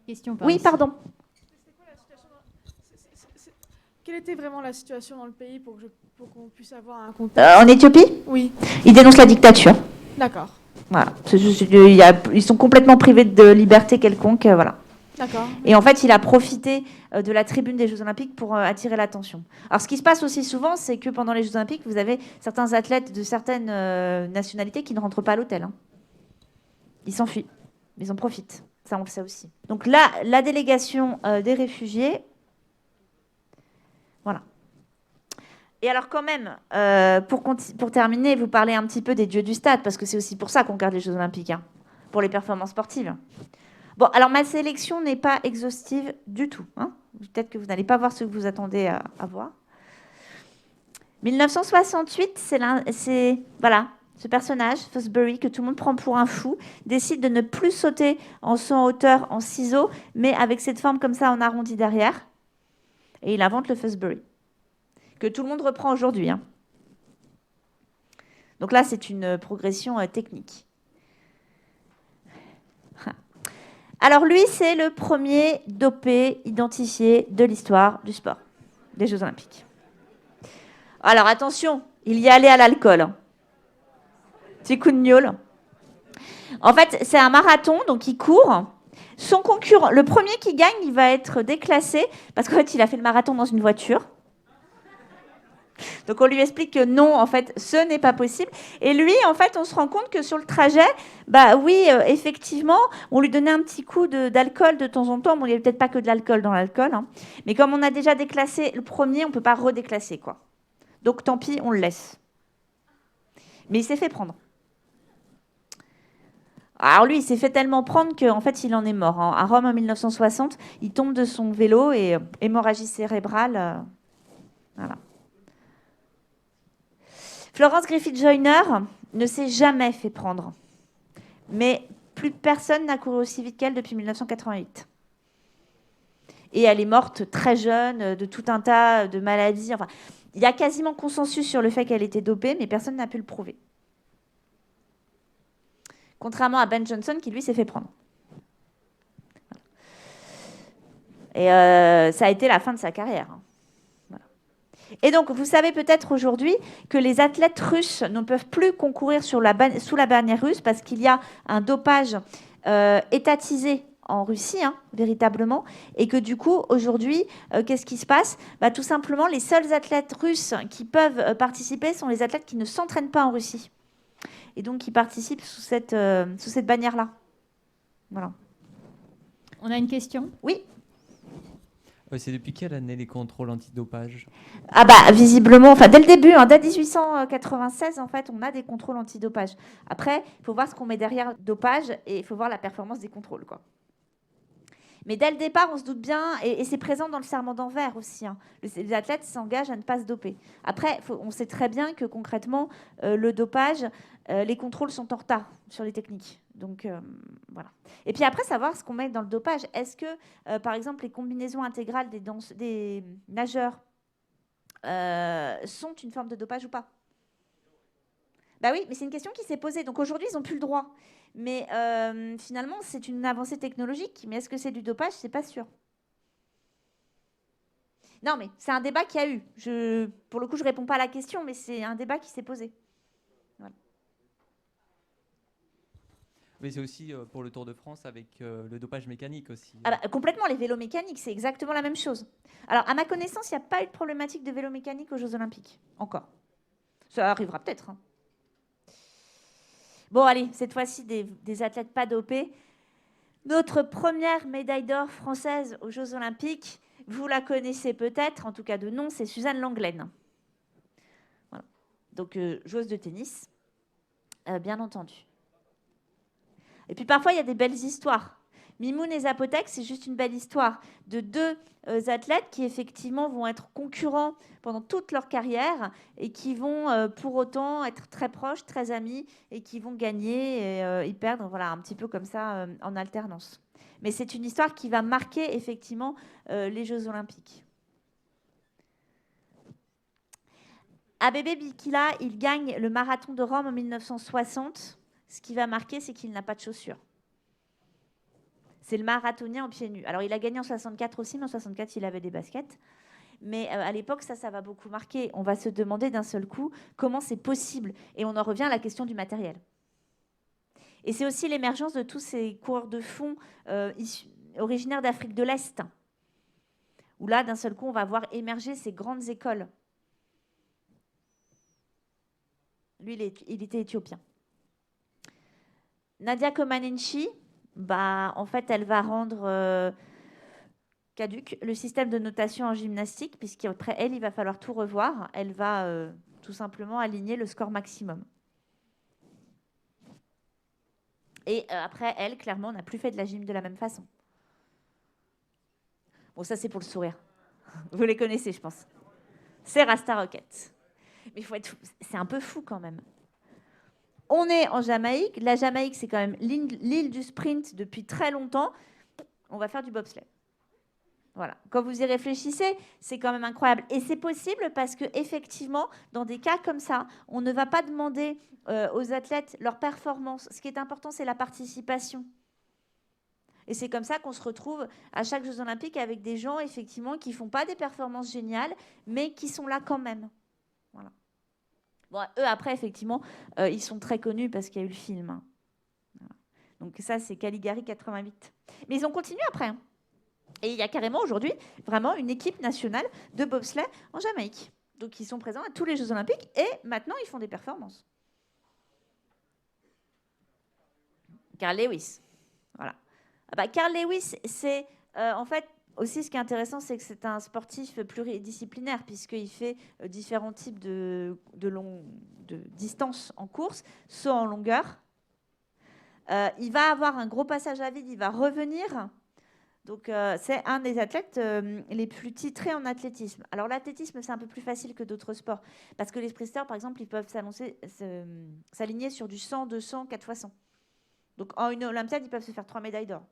Question oui, ici. Pardon. Quelle était vraiment la situation dans le pays pour qu'on puisse avoir un contexte En Éthiopie ? Oui. Ils dénoncent la dictature. D'accord. Voilà. Ils sont complètement privés de liberté quelconque. Voilà. D'accord. Et en fait, il a profité de la tribune des Jeux Olympiques pour attirer l'attention. Alors, ce qui se passe aussi souvent, c'est que pendant les Jeux Olympiques, vous avez certains athlètes de certaines nationalités qui ne rentrent pas à l'hôtel. Hein. Ils s'enfuient. Ils en profitent. Ça, on le sait aussi. Donc là, la délégation des réfugiés. Voilà. Et alors quand même, pour terminer, vous parlez un petit peu des dieux du stade, parce que c'est aussi pour ça qu'on regarde les Jeux Olympiques, hein, pour les performances sportives. Bon, alors ma sélection n'est pas exhaustive du tout. Hein. Peut-être que vous n'allez pas voir ce que vous attendez à voir. 1968, c'est voilà, ce personnage, Fosbury, que tout le monde prend pour un fou, décide de ne plus sauter en saut en hauteur en ciseaux, mais avec cette forme comme ça en arrondi derrière. Et il invente le Fosbury, que tout le monde reprend aujourd'hui. Hein. Donc là, c'est une progression technique. Alors lui, c'est le premier dopé identifié de l'histoire du sport, des Jeux Olympiques. Alors attention, il y allait à l'alcool. Petit coup de gnôle. En fait, c'est un marathon, donc il court. Son concurrent, le premier qui gagne, il va être déclassé parce qu'en fait, il a fait le marathon dans une voiture. Donc on lui explique que non, en fait, ce n'est pas possible. Et lui, en fait, on se rend compte que sur le trajet, bah oui, effectivement, on lui donnait un petit coup d'alcool de temps en temps. Bon, il n'y avait peut-être pas que de l'alcool dans l'alcool. Hein. Mais comme on a déjà déclassé le premier, on ne peut pas redéclasser, quoi. Donc tant pis, on le laisse. Mais il s'est fait prendre. Alors lui, il s'est fait tellement prendre qu'en fait, il en est mort. Hein. À Rome, en 1960, il tombe de son vélo et hémorragie cérébrale. Voilà. Florence Griffith Joyner ne s'est jamais fait prendre. Mais plus personne n'a couru aussi vite qu'elle depuis 1988. Et elle est morte très jeune de tout un tas de maladies. Enfin, il y a quasiment consensus sur le fait qu'elle était dopée, mais personne n'a pu le prouver. Contrairement à Ben Johnson, qui lui s'est fait prendre. Et ça a été la fin de sa carrière. Voilà. Et donc, vous savez peut-être aujourd'hui que les athlètes russes ne peuvent plus concourir sous la bannière russe parce qu'il y a un dopage étatisé en Russie, hein, véritablement, et que du coup, aujourd'hui, qu'est-ce qui se passe ? Tout simplement, les seuls athlètes russes qui peuvent participer sont les athlètes qui ne s'entraînent pas en Russie, et donc qui participent sous cette bannière-là. Voilà. On a une question ? Oui. C'est depuis quelle année les contrôles antidopage ? Ah bah visiblement, enfin dès le début, hein, dès 1896 en fait, on a des contrôles antidopage. Après, il faut voir ce qu'on met derrière dopage et il faut voir la performance des contrôles, quoi. Mais dès le départ, on se doute bien, et c'est présent dans le serment d'Anvers aussi. Hein. Les athlètes s'engagent à ne pas se doper. Après, on sait très bien que concrètement, le dopage, les contrôles sont en retard sur les techniques. Donc voilà. Et puis après, savoir ce qu'on met dans le dopage. Est-ce que, par exemple, les combinaisons intégrales des nageurs sont une forme de dopage ou pas ? Bah oui, mais c'est une question qui s'est posée. Donc aujourd'hui, ils n'ont plus le droit. Mais finalement, c'est une avancée technologique. Mais est-ce que c'est du dopage ? C'est pas sûr. Non, mais c'est un débat qu'il y a eu. Pour le coup, je ne réponds pas à la question, mais c'est un débat qui s'est posé. Voilà. Mais c'est aussi pour le Tour de France avec le dopage mécanique aussi. Ah bah, complètement, les vélos mécaniques, c'est exactement la même chose. Alors, à ma connaissance, il n'y a pas eu de problématique de vélo mécanique aux Jeux Olympiques. Encore. Ça arrivera peut-être. Hein. Bon, allez, cette fois-ci, des athlètes pas dopés. Notre première médaille d'or française aux Jeux Olympiques, vous la connaissez peut-être, en tout cas de nom, c'est Suzanne Lenglen. Voilà. Donc, joueuse de tennis, bien entendu. Et puis parfois, il y a des belles histoires. Mimoun et Zapotec, c'est juste une belle histoire de deux athlètes qui effectivement vont être concurrents pendant toute leur carrière et qui vont pour autant être très proches, très amis et qui vont gagner et y perdre, voilà, un petit peu comme ça en alternance. Mais c'est une histoire qui va marquer effectivement les Jeux Olympiques. Abebe Bikila, il gagne le marathon de Rome en 1960. Ce qui va marquer, c'est qu'il n'a pas de chaussures. C'est le marathonien en pieds nus. Alors, il a gagné en 64 aussi, mais en 64, il avait des baskets. Mais à l'époque, ça va beaucoup marquer. On va se demander d'un seul coup comment c'est possible. Et on en revient à la question du matériel. Et c'est aussi l'émergence de tous ces coureurs de fond originaire d'Afrique de l'Est, où là, d'un seul coup, on va voir émerger ces grandes écoles. Lui, il était éthiopien. Nadia Comaneci, en fait, elle va rendre caduque le système de notation en gymnastique, puisqu'après elle, il va falloir tout revoir. Elle va tout simplement aligner le score maximum. Et après, elle, clairement, n'a plus fait de la gym de la même façon. Bon, ça, c'est pour le sourire. Vous les connaissez, je pense. C'est Rasta Rocket. Mais c'est un peu fou quand même. On est en Jamaïque. La Jamaïque, c'est quand même l'île du sprint depuis très longtemps. On va faire du bobsleigh. Voilà. Quand vous y réfléchissez, c'est quand même incroyable. Et c'est possible parce qu'effectivement, dans des cas comme ça, on ne va pas demander aux athlètes leur performance. Ce qui est important, c'est la participation. Et c'est comme ça qu'on se retrouve à chaque Jeux Olympiques avec des gens, effectivement, qui ne font pas des performances géniales, mais qui sont là quand même. Voilà. Bon, eux, après, effectivement, ils sont très connus parce qu'il y a eu le film. Hein. Voilà. Donc ça, c'est Caligari 88. Mais ils ont continué après. Hein. Et il y a carrément aujourd'hui vraiment une équipe nationale de bobsleigh en Jamaïque. Donc ils sont présents à tous les Jeux Olympiques et maintenant ils font des performances. Carl Lewis. Voilà. Carl Lewis, c'est en fait aussi ce qui est intéressant, c'est que c'est un sportif pluridisciplinaire puisqu'il fait différents types de distances en course, saut en longueur. Il va avoir un gros passage à vide, il va revenir. Donc, c'est un des athlètes les plus titrés en athlétisme. Alors, l'athlétisme, c'est un peu plus facile que d'autres sports. Parce que les sprinteurs, par exemple, ils peuvent s'aligner sur du 100, 200, 4 fois 100. Donc, en une Olympiade, ils peuvent se faire 3 médailles d'or.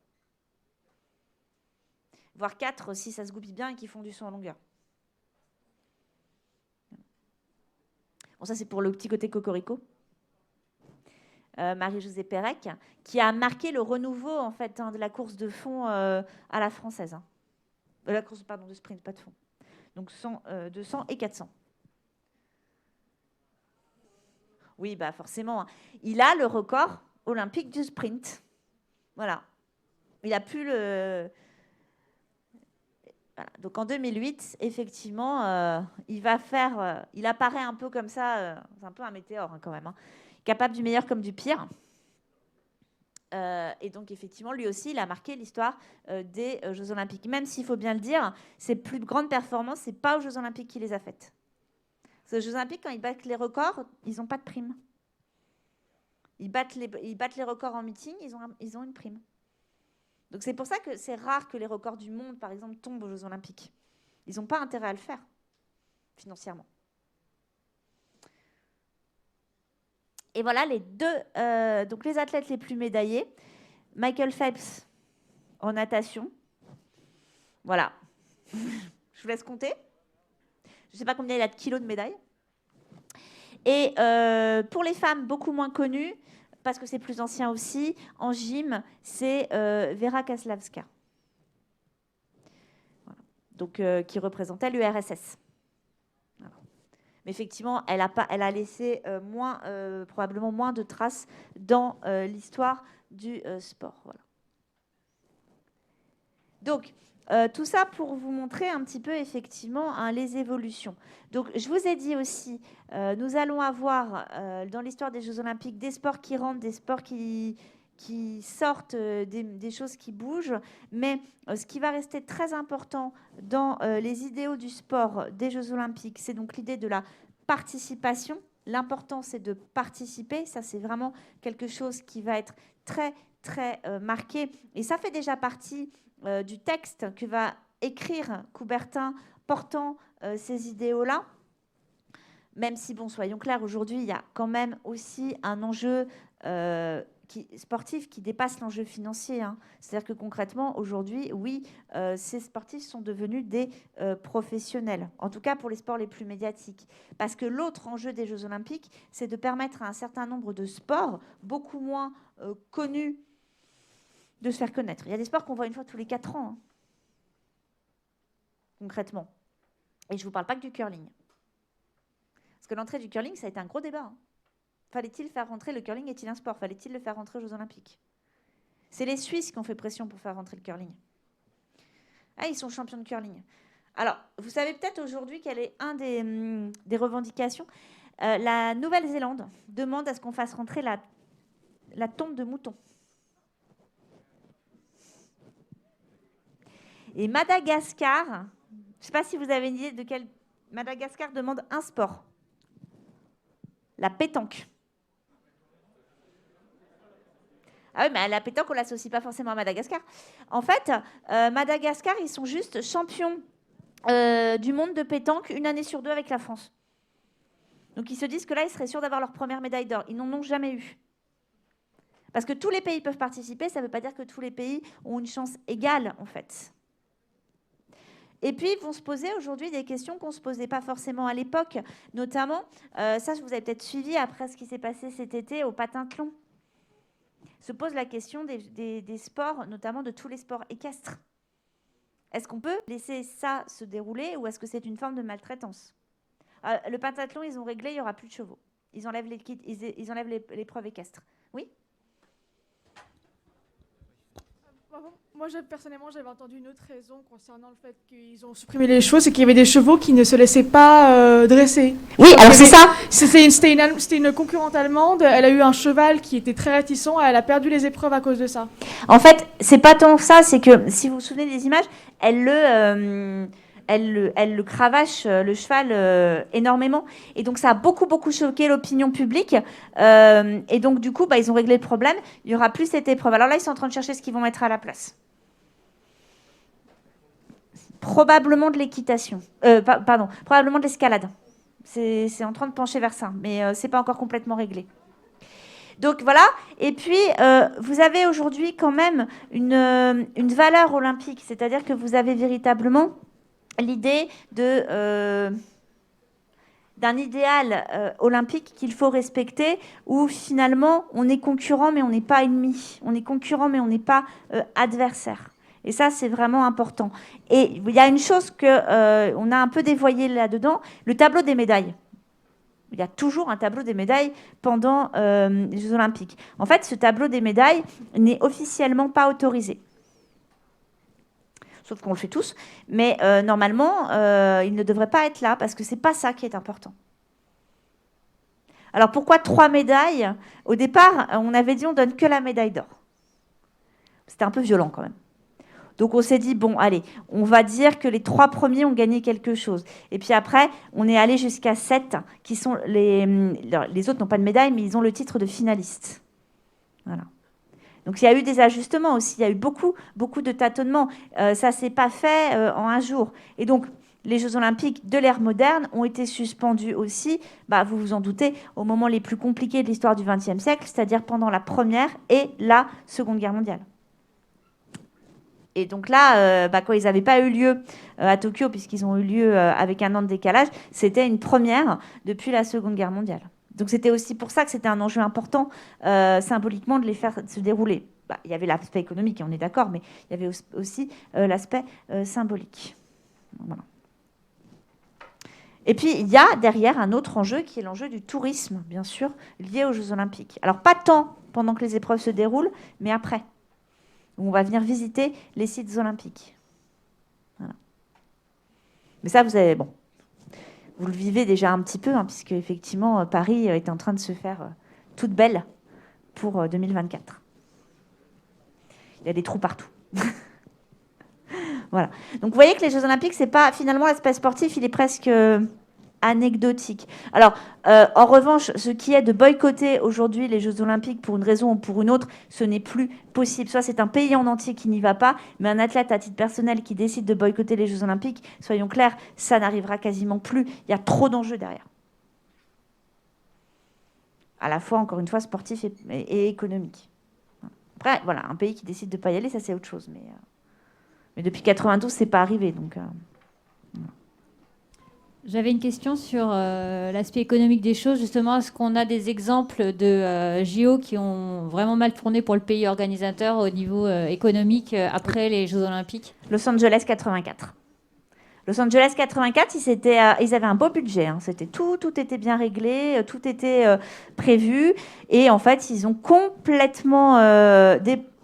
Voire 4 si ça se goupille bien et qu'ils font du saut en longueur. Bon, ça, c'est pour le petit côté cocorico. Marie-Josée Pérec, qui a marqué le renouveau en fait de la course de fond à la française. Hein. La course, pardon, de sprint, pas de fond. Donc 200 et 400. Oui, forcément. Hein. Il a le record olympique du sprint. Voilà. Il a pu le... Voilà. Donc en 2008, effectivement, il apparaît un peu comme ça, c'est un peu un météore hein, quand même, hein, capable du meilleur comme du pire. Et donc effectivement, lui aussi, il a marqué l'histoire des Jeux Olympiques. Même s'il faut bien le dire, ses plus grandes performances, c'est pas aux Jeux Olympiques qu'il les a faites. Aux Jeux Olympiques, quand ils battent les records, ils n'ont pas de prime. Ils battent les records en meeting, ils ont une prime. Donc c'est pour ça que c'est rare que les records du monde, par exemple, tombent aux Jeux Olympiques. Ils n'ont pas intérêt à le faire, financièrement. Et voilà donc les athlètes les plus médaillés. Michael Phelps en natation. Voilà. Je vous laisse compter. Je ne sais pas combien il a de kilos de médailles. Et pour les femmes, beaucoup moins connues, parce que c'est plus ancien aussi, en gym, c'est Vera Kaslavska. Voilà. Donc, qui représentait l'URSS. Voilà. Mais effectivement, elle a laissé probablement moins de traces dans l'histoire du sport. Voilà. Donc, tout ça pour vous montrer un petit peu effectivement les évolutions. Donc, je vous ai dit aussi, nous allons avoir dans l'histoire des Jeux Olympiques des sports qui rentrent, des sports qui sortent, des choses qui bougent. Mais ce qui va rester très important dans les idéaux du sport des Jeux Olympiques, c'est donc l'idée de la participation. L'important, c'est de participer. Ça, c'est vraiment quelque chose qui va être très, très marqué. Et ça fait déjà partie du texte que va écrire Coubertin portant ces idéaux-là. Même si, bon, soyons clairs, aujourd'hui, il y a quand même aussi un enjeu sportif qui dépasse l'enjeu financier. Hein. C'est-à-dire que concrètement, aujourd'hui, oui, ces sportifs sont devenus des professionnels, en tout cas pour les sports les plus médiatiques. Parce que l'autre enjeu des Jeux Olympiques, c'est de permettre à un certain nombre de sports beaucoup moins connus de se faire connaître. Il y a des sports qu'on voit une fois tous les 4 ans, hein, concrètement. Et je ne vous parle pas que du curling. Parce que l'entrée du curling, ça a été un gros débat. Hein. Fallait-il faire rentrer le curling? Est-il un sport? Fallait-il le faire rentrer aux Jeux Olympiques? C'est les Suisses qui ont fait pression pour faire rentrer le curling. Ah, ils sont champions de curling. Alors, vous savez peut-être aujourd'hui quelle est des revendications. La Nouvelle-Zélande demande à ce qu'on fasse rentrer la tonte de mouton. Et Madagascar, je ne sais pas si vous avez une idée de quel... Madagascar demande un sport. La pétanque. Ah oui, mais la pétanque, on ne l'associe pas forcément à Madagascar. En fait, Madagascar, ils sont juste champions du monde de pétanque une année sur deux avec la France. Donc ils se disent que là, ils seraient sûrs d'avoir leur première médaille d'or. Ils n'en ont jamais eu. Parce que tous les pays peuvent participer, ça ne veut pas dire que tous les pays ont une chance égale, en fait. Et puis, ils vont se poser aujourd'hui des questions qu'on ne se posait pas forcément à l'époque. Notamment, ça, vous avez peut-être suivi après ce qui s'est passé cet été au patinathlon. Se pose la question des sports, notamment de tous les sports équestres. Est-ce qu'on peut laisser ça se dérouler ou est-ce que c'est une forme de maltraitance ? Le pentathlon, ils ont réglé, il n'y aura plus de chevaux. Ils enlèvent l'épreuve équestre. Oui ? Moi, personnellement, j'avais entendu une autre raison concernant le fait qu'ils ont supprimé les chevaux, c'est qu'il y avait des chevaux qui ne se laissaient pas dresser. Oui, alors c'est ça. C'était une concurrente allemande, elle a eu un cheval qui était très réticent, elle a perdu les épreuves à cause de ça. En fait, c'est pas tant ça, c'est que, si vous vous souvenez des images, elle le cravache, le cheval, énormément. Et donc, ça a beaucoup, beaucoup choqué l'opinion publique. Et donc, du coup, ils ont réglé le problème. Il n'y aura plus cette épreuve. Alors là, ils sont en train de chercher ce qu'ils vont mettre à la place. Probablement de l'équitation. Probablement de l'escalade. C'est en train de pencher vers ça. Mais ce n'est pas encore complètement réglé. Donc voilà, et puis vous avez aujourd'hui quand même une valeur olympique, c'est-à-dire que vous avez véritablement l'idée d'un idéal olympique qu'il faut respecter, où finalement on est concurrent mais on n'est pas ennemi, on est concurrent mais on n'est pas adversaire. Et ça, c'est vraiment important. Et il y a une chose qu'on a un peu dévoyée là-dedans, le tableau des médailles. Il y a toujours un tableau des médailles pendant les Jeux Olympiques. En fait, ce tableau des médailles n'est officiellement pas autorisé. Sauf qu'on le fait tous. Mais normalement, il ne devrait pas être là parce que ce n'est pas ça qui est important. Alors, pourquoi 3 médailles ? Au départ, on avait dit on ne donne que la médaille d'or. C'était un peu violent quand même. Donc, on s'est dit, bon, allez, on va dire que les 3 premiers ont gagné quelque chose. Et puis après, on est allé jusqu'à 7, qui sont les autres n'ont pas de médaille, mais ils ont le titre de finaliste. Voilà. Donc, il y a eu des ajustements aussi. Il y a eu beaucoup, beaucoup de tâtonnements. Ça ne s'est pas fait en un jour. Et donc, les Jeux Olympiques de l'ère moderne ont été suspendus aussi, vous vous en doutez, au moment les plus compliqués de l'histoire du XXe siècle, c'est-à-dire pendant la Première et la Seconde Guerre mondiale. Et donc là, quand ils n'avaient pas eu lieu à Tokyo, puisqu'ils ont eu lieu avec un an de décalage, c'était une première depuis la Seconde Guerre mondiale. Donc c'était aussi pour ça que c'était un enjeu important, symboliquement, de les faire se dérouler. Il y avait l'aspect économique, on est d'accord, mais il y avait aussi l'aspect symbolique. Voilà. Et puis, il y a derrière un autre enjeu qui est l'enjeu du tourisme, bien sûr, lié aux Jeux Olympiques. Alors, pas tant pendant que les épreuves se déroulent, mais après. On va venir visiter les sites olympiques. Voilà. Mais ça, vous le vivez déjà un petit peu, puisque effectivement, Paris est en train de se faire toute belle pour 2024. Il y a des trous partout. Voilà. Donc, vous voyez que les Jeux Olympiques, c'est pas finalement l'aspect sportif, il est presque anecdotique. Alors, en revanche, ce qui est de boycotter aujourd'hui les Jeux Olympiques pour une raison ou pour une autre, ce n'est plus possible. Soit c'est un pays en entier qui n'y va pas, mais un athlète à titre personnel qui décide de boycotter les Jeux Olympiques, soyons clairs, ça n'arrivera quasiment plus. Il y a trop d'enjeux derrière. À la fois, encore une fois, sportif et économique. Après, voilà, un pays qui décide de ne pas y aller, ça c'est autre chose. Mais depuis 92, c'est pas arrivé, donc... J'avais une question sur l'aspect économique des choses. Justement, est-ce qu'on a des exemples de JO qui ont vraiment mal tourné pour le pays organisateur au niveau économique après les Jeux Olympiques ? Los Angeles 84. Los Angeles 84, ils avaient un beau budget. Tout était bien réglé, tout était prévu. Et en fait, ils ont complètement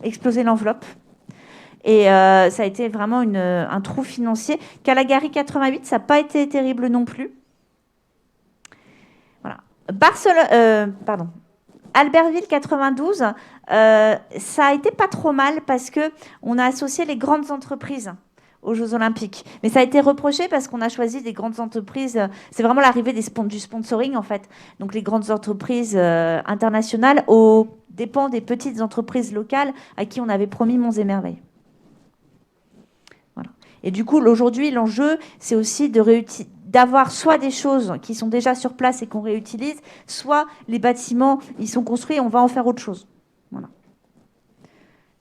explosé l'enveloppe. Et ça a été vraiment un trou financier. Calgary 88, ça n'a pas été terrible non plus. Voilà. Albertville 92, ça a été pas trop mal parce qu'on a associé les grandes entreprises aux Jeux Olympiques. Mais ça a été reproché parce qu'on a choisi des grandes entreprises. C'est vraiment l'arrivée du sponsoring, en fait. Donc les grandes entreprises internationales aux dépens des petites entreprises locales à qui on avait promis monts et merveilles. Voilà. Et du coup, aujourd'hui, l'enjeu, c'est aussi d'avoir soit des choses qui sont déjà sur place et qu'on réutilise, soit les bâtiments, ils sont construits et on va en faire autre chose. Voilà.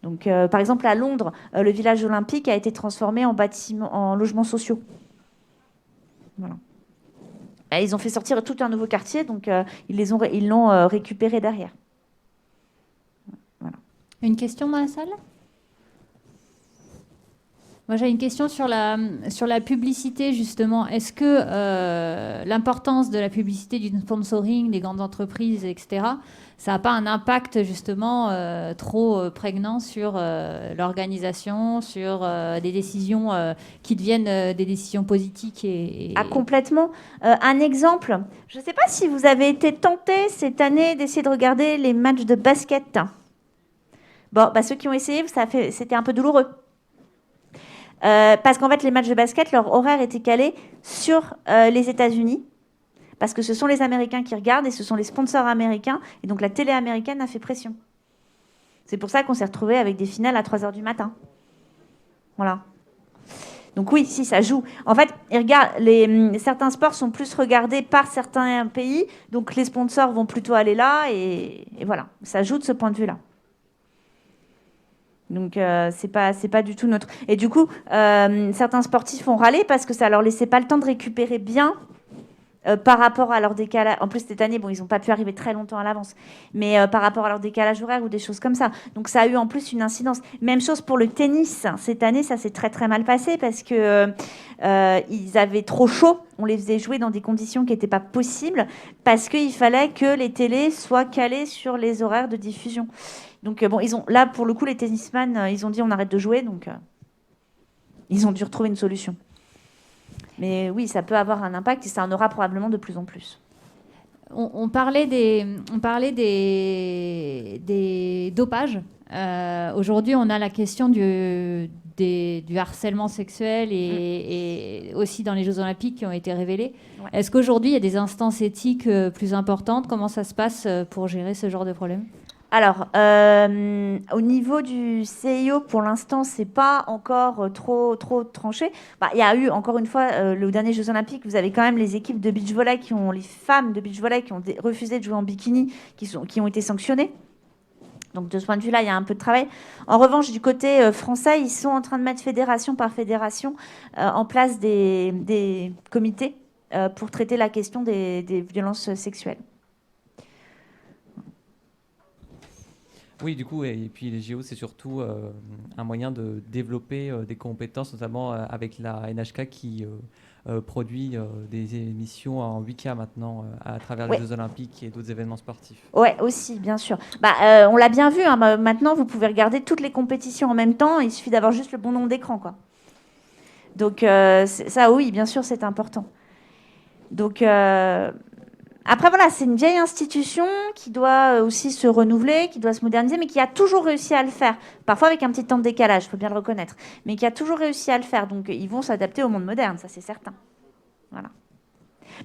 Donc, par exemple, à Londres, le village olympique a été transformé en logements sociaux. Voilà. Et ils ont fait sortir tout un nouveau quartier, donc ils l'ont récupéré derrière. Voilà. Une question dans la salle ? Moi, j'ai une question sur la publicité, justement. Est-ce que l'importance de la publicité, du sponsoring, des grandes entreprises, etc., ça n'a pas un impact, justement, trop prégnant sur l'organisation, sur des décisions qui deviennent des décisions politiques Ah, complètement. Un exemple, je ne sais pas si vous avez été tenté cette année d'essayer de regarder les matchs de basket. Bon, ceux qui ont essayé, c'était un peu douloureux. Parce qu'en fait, les matchs de basket, leur horaire était calé sur les États-Unis, parce que ce sont les Américains qui regardent et ce sont les sponsors américains, et donc la télé américaine a fait pression. C'est pour ça qu'on s'est retrouvé avec des finales à 3h du matin. Voilà. Donc oui, si, ça joue. En fait, certains sports sont plus regardés par certains pays, donc les sponsors vont plutôt aller là, et voilà, ça joue de ce point de vue-là. Donc, c'est pas du tout notre... Et du coup, certains sportifs ont râlé parce que ça leur laissait pas le temps de récupérer bien par rapport à leur décalage. En plus, cette année, ils n'ont pas pu arriver très longtemps à l'avance, mais par rapport à leur décalage horaire ou des choses comme ça. Donc, ça a eu en plus une incidence. Même chose pour le tennis. Cette année, ça s'est très, très mal passé parce que ils avaient trop chaud. On les faisait jouer dans des conditions qui n'étaient pas possibles parce qu'il fallait que les télés soient calées sur les horaires de diffusion. Donc, là, pour le coup, les tennisman, ils ont dit on arrête de jouer. Donc, ils ont dû retrouver une solution. Mais oui, ça peut avoir un impact et ça en aura probablement de plus en plus. On parlait des dopages. Aujourd'hui, on a la question du harcèlement sexuel et aussi dans les Jeux Olympiques qui ont été révélés. Ouais. Est-ce qu'aujourd'hui, il y a des instances éthiques plus importantes ? Comment ça se passe pour gérer ce genre de problème ? Alors, au niveau du CIO, pour l'instant, c'est pas encore trop tranché. Il y a eu, encore une fois, le dernier Jeux Olympiques, vous avez quand même les équipes de beach volley les femmes de beach volley qui ont refusé de jouer en bikini, qui ont été sanctionnées. Donc, de ce point de vue-là, il y a un peu de travail. En revanche, du côté français, ils sont en train de mettre fédération par fédération en place des comités pour traiter la question des violences sexuelles. Oui, du coup, et puis les JO, c'est surtout un moyen de développer des compétences, notamment avec la NHK qui produit des émissions en 8K maintenant à travers les Jeux Olympiques et d'autres événements sportifs. Oui, aussi, bien sûr. On l'a bien vu, hein, maintenant, vous pouvez regarder toutes les compétitions en même temps, il suffit d'avoir juste le bon nombre d'écrans, quoi. Donc, ça, oui, bien sûr, c'est important. Donc... Après, voilà, c'est une vieille institution qui doit aussi se renouveler, qui doit se moderniser, mais qui a toujours réussi à le faire. Parfois avec un petit temps de décalage, il faut bien le reconnaître. Mais qui a toujours réussi à le faire. Donc, ils vont s'adapter au monde moderne, ça c'est certain. Voilà.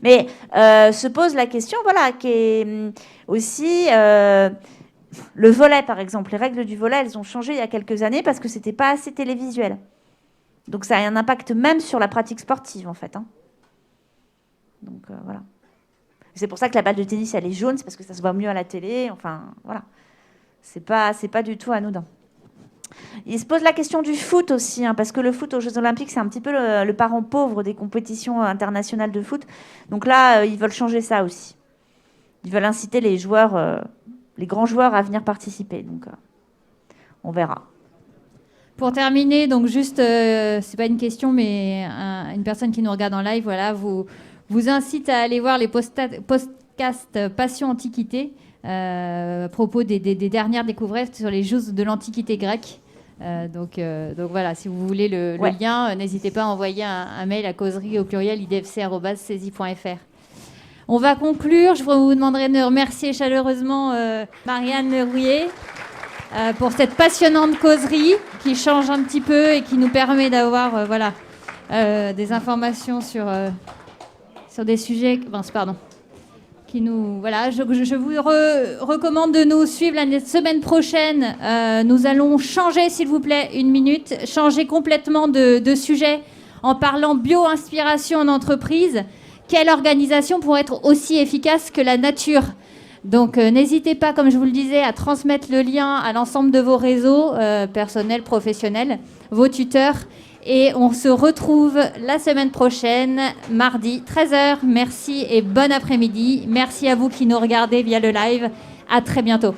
Mais se pose la question, voilà, qui est aussi... le volley, par exemple. Les règles du volley, elles ont changé il y a quelques années parce que c'était pas assez télévisuel. Donc, ça a un impact même sur la pratique sportive, en fait. Hein. Donc, voilà. C'est pour ça que la balle de tennis, elle est jaune, c'est parce que ça se voit mieux à la télé. Enfin, voilà. C'est pas du tout anodin. Il se pose la question du foot aussi, hein, parce que le foot aux Jeux Olympiques, c'est un petit peu le parent pauvre des compétitions internationales de foot. Donc là, ils veulent changer ça aussi. Ils veulent inciter les joueurs, les grands joueurs à venir participer. Donc, on verra. Pour terminer, donc juste, c'est pas une question, mais une personne qui nous regarde en live, voilà, vous incite à aller voir les podcasts Passion Antiquité à propos des dernières découvertes sur les Jeux de l'Antiquité grecque. Donc voilà, si vous voulez le lien, n'hésitez pas à envoyer un mail à causerie@idfc.saisie.fr. On va conclure. Je vous demanderai de remercier chaleureusement Marianne Lerouillet pour cette passionnante causerie qui change un petit peu et qui nous permet d'avoir des informations sur des sujets. Qui nous, voilà, je vous recommande de nous suivre la semaine prochaine. Nous allons changer, s'il vous plaît, une minute, changer complètement de sujet en parlant bio-inspiration en entreprise. Quelle organisation pourrait être aussi efficace que la nature ? Donc, n'hésitez pas, comme je vous le disais, à transmettre le lien à l'ensemble de vos réseaux personnels, professionnels, vos tuteurs. Et on se retrouve la semaine prochaine, mardi, 13h. Merci et bon après-midi. Merci à vous qui nous regardez via le live. À très bientôt.